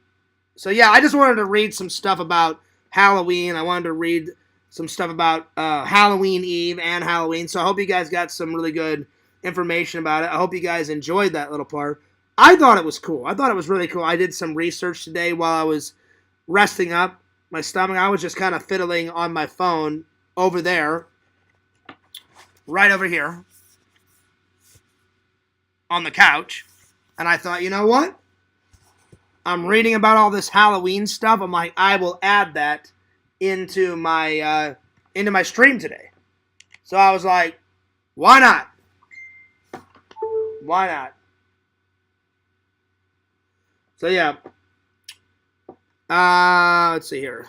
So, yeah, I just wanted to read some stuff about Halloween. I wanted to read some stuff about Halloween Eve and Halloween. So, I hope you guys got some really good information about it. I hope you guys enjoyed that little part. I thought it was cool. I thought it was really cool. I did some research today while I was resting up my stomach. I was just kind of fiddling on my phone over there, right over here, on the couch. And I thought, you know what? I'm reading about all this Halloween stuff. I'm like, I will add that into my stream today. So I was like, why not? Why not? So yeah. Let's see here.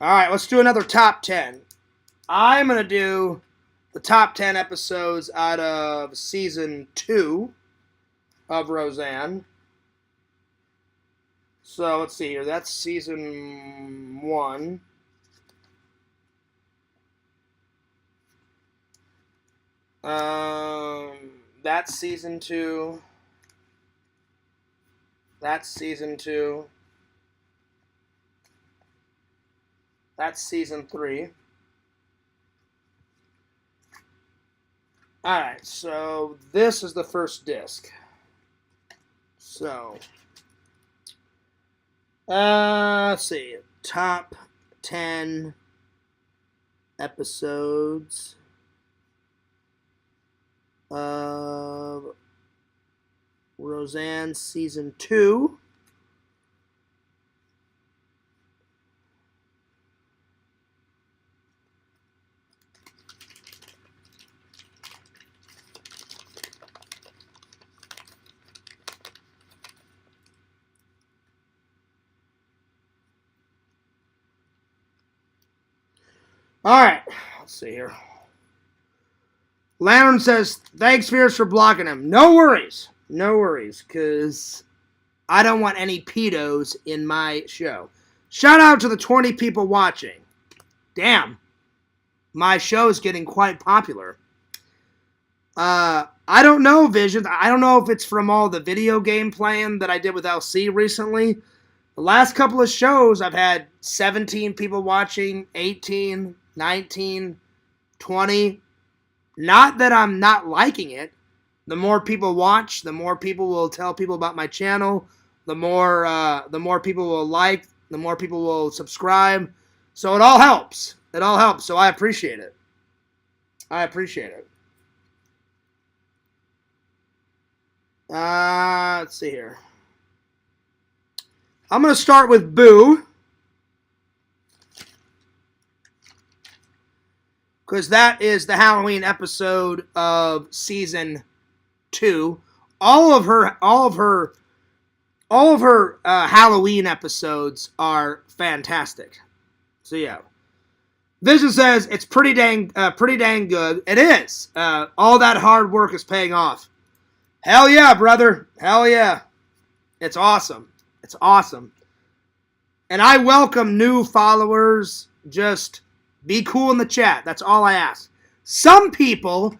All right, let's do another top 10. I'm going to do the top 10 episodes out of season 2 of Roseanne. So let's see here. That's season 1. That's season 2. That's season 2. That's season 3. Alright, so this is the first disc. So, let's see. Top 10 episodes of Roseanne season 2. All right, let's see here. Lantern says, thanks, Fierce, for blocking him. No worries, because I don't want any pedos in my show. Shout out to the 20 people watching. Damn, my show is getting quite popular. I don't know, Vision. I don't know if it's from all the video game playing that I did with LC recently. The last couple of shows, I've had 17 people watching, 18, 19, 20. Not that I'm not liking it. The more people watch, the more people will tell people about my channel. The more people will like, the more people will subscribe. So it all helps. It all helps. So I appreciate it. Let's see here. I'm going to start with Boo. because that is the Halloween episode of season 2. All of her Halloween episodes are fantastic. So yeah, Vision says it's pretty dang good. It is. All that hard work is paying off. Hell yeah, brother. Hell yeah. It's awesome. It's awesome. And I welcome new followers. Just be cool in the chat. That's all I ask. Some people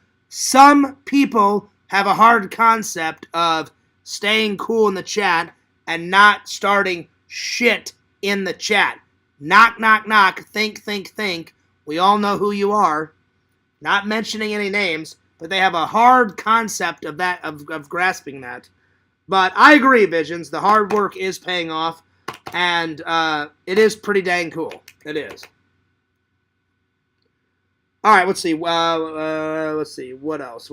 have a hard concept of staying cool in the chat and not starting shit in the chat. Knock, knock, knock. Think, think, think. We all know who you are. Not mentioning any names, but they have a hard concept of that, of grasping that. But I agree, Visions. The hard work is paying off, and it is pretty dang cool. It is. All right, let's see. Let's see. What else?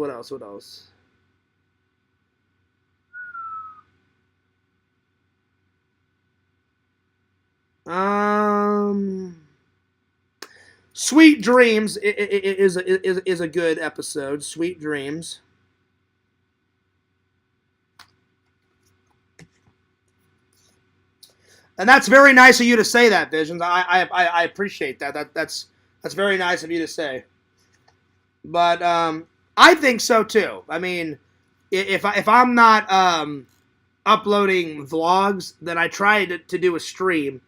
Sweet Dreams is a good episode. Sweet Dreams. And that's very nice of you to say that, Visions. I appreciate that. That's very nice of you to say. But I think so too. I mean, if I'm not uploading vlogs, then I try to do a stream,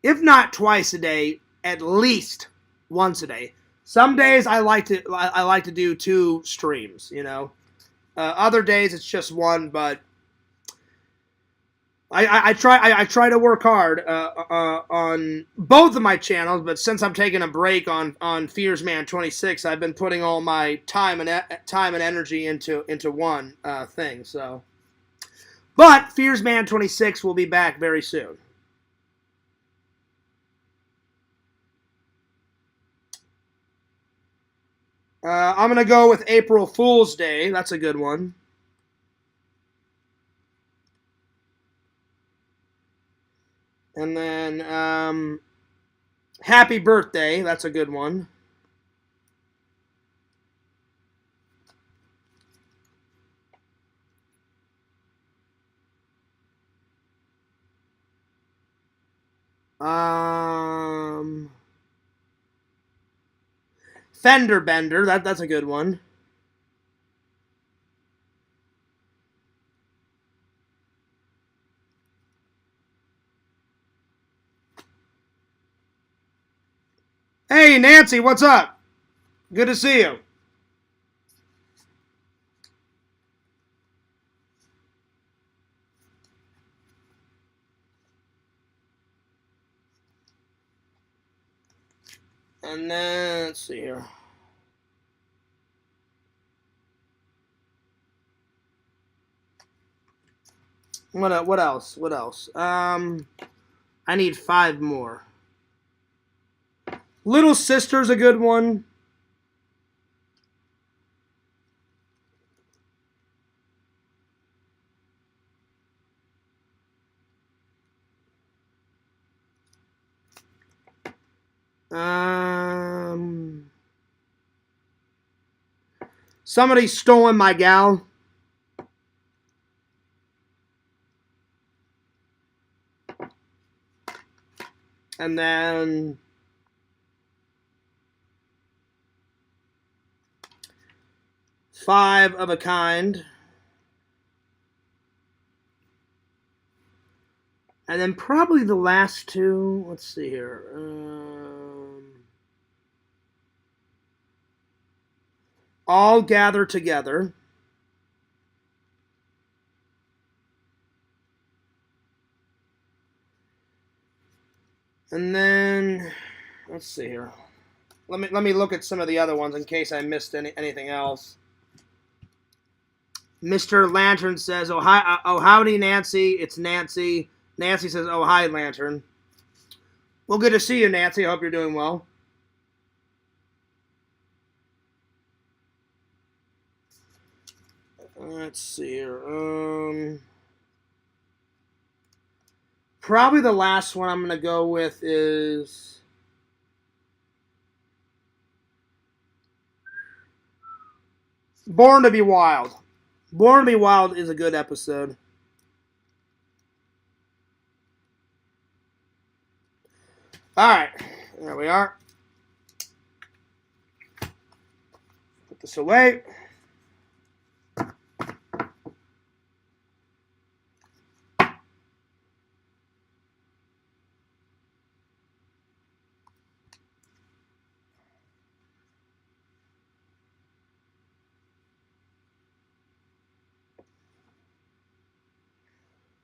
if not twice a day, at least once a day. Some days I like to do 2 streams. You know, other days it's just 1, but. I try to work hard on both of my channels, but since I'm taking a break on Fearsman 26, I've been putting all my time and energy into one thing. So, but Fearsman 26 will be back very soon. I'm gonna go with April Fool's Day. That's a good one. And then Happy Birthday, that's a good one. Fender Bender, that's a good one. Hey, Nancy, what's up? Good to see you. And then, let's see here. What else? I need 5 more. Little Sister's a good one. Somebody's stolen my gal. And then Five of a Kind. And then probably the last 2. Let's see here. All Gather Together. And then, let's see here. Let me look at some of the other ones in case I missed anything else. Mr. Lantern says, "Oh hi, oh howdy, Nancy. It's Nancy." Nancy says, "Oh hi, Lantern." Well, good to see you, Nancy. I hope you're doing well. Let's see here. Probably the last one I'm going to go with is Born to be Wild. Born to be Wild is a good episode. Alright, there we are. Put this away.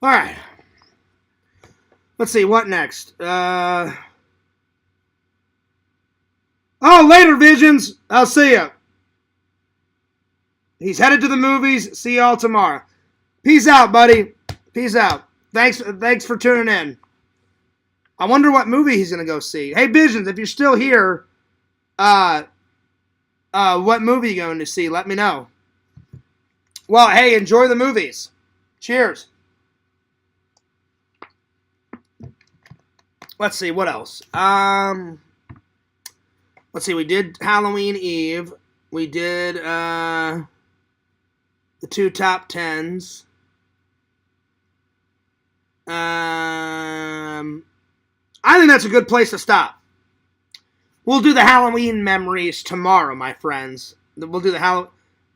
Alright. Let's see, what next? Oh, later, Visions. I'll see ya. He's headed to the movies. See y'all tomorrow. Peace out, buddy. Peace out. Thanks for tuning in. I wonder what movie he's gonna go see. Hey, Visions, if you're still here, what movie you going to see? Let me know. Well, hey, enjoy the movies. Cheers. Let's see, what else? Let's see, we did Halloween Eve. We did the 2 top 10s. I think that's a good place to stop. We'll do the Halloween memories tomorrow, my friends. We'll do the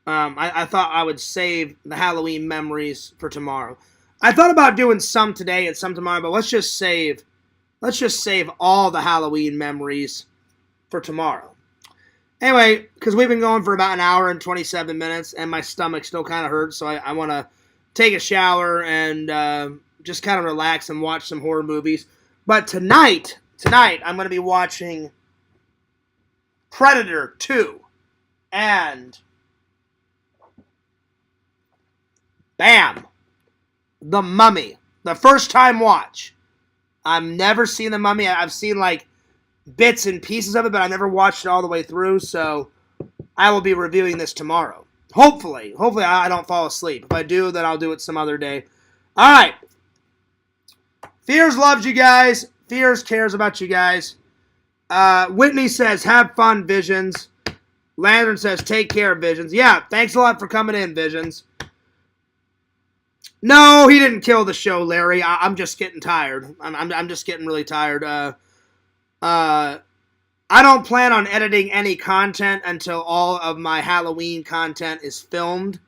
I thought I would save the Halloween memories for tomorrow. I thought about doing some today and some tomorrow, but let's just save all the Halloween memories for tomorrow. Anyway, because we've been going for about an hour and 27 minutes, and my stomach still kind of hurts, so I want to take a shower and just kind of relax and watch some horror movies. But tonight, I'm going to be watching Predator 2 and bam, The Mummy. The first time watch. I've never seen The Mummy. I've seen like bits and pieces of it, but I never watched it all the way through, so I will be reviewing this tomorrow. Hopefully I don't fall asleep. If I do, then I'll do it some other day. All right. Fears loves you guys. Fears cares about you guys. Whitney says, have fun, Visions. Lantern says, take care, Visions. Yeah, thanks a lot for coming in, Visions. No, he didn't kill the show, Larry. I'm just getting tired. I'm just getting really tired. I don't plan on editing any content until all of my Halloween content is filmed.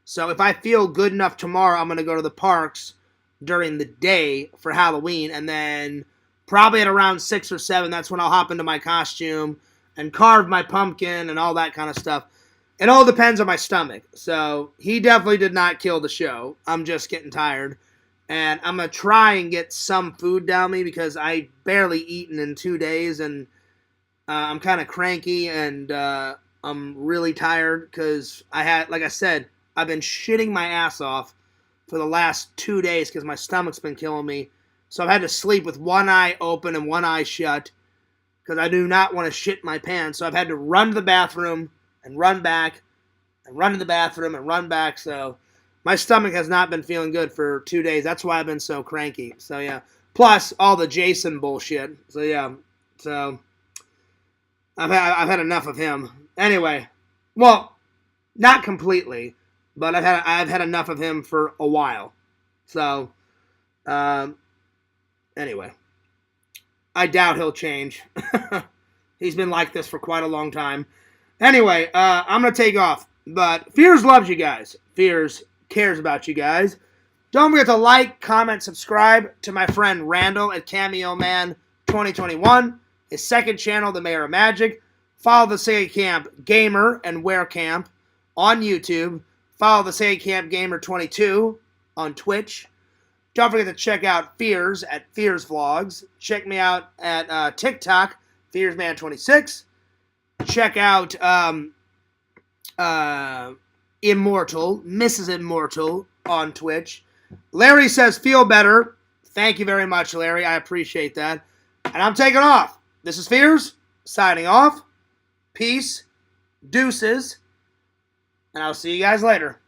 So if I feel good enough tomorrow, I'm going to go to the parks during the day for Halloween, and then probably at around 6 or 7, that's when I'll hop into my costume and carve my pumpkin and all that kind of stuff. It all depends on my stomach. So he definitely did not kill the show. I'm just getting tired. And I'm going to try and get some food down me because I barely eaten in 2 days. And I'm kind of cranky and I'm really tired because like I said, I've been shitting my ass off for the last 2 days because my stomach's been killing me. So I've had to sleep with one eye open and one eye shut because I do not want to shit my pants. So I've had to run to the bathroom and run back and run to the bathroom and run back. So my stomach has not been feeling good for 2 days. That's why I've been so cranky. So yeah. Plus all the Jason bullshit. So yeah. So I've had enough of him. Anyway, well, not completely, but I've had enough of him for a while. So anyway, I doubt he'll change. He's been like this for quite a long time. Anyway, I'm going to take off. But Fears loves you guys. Fears cares about you guys. Don't forget to like, comment, subscribe to my friend Randall at Cameo Man 2021. His second channel, The Mayor of Magic. Follow the Sega Camp Gamer and Wear Camp on YouTube. Follow the Sega Camp Gamer 22 on Twitch. Don't forget to check out Fears at Fears Vlogs. Check me out at TikTok, FearsMan26. Check out Immortal, Mrs. Immortal on Twitch. Larry says, feel better. Thank you very much, Larry. I appreciate that. And I'm taking off. This is Fears, signing off. Peace, deuces, and I'll see you guys later.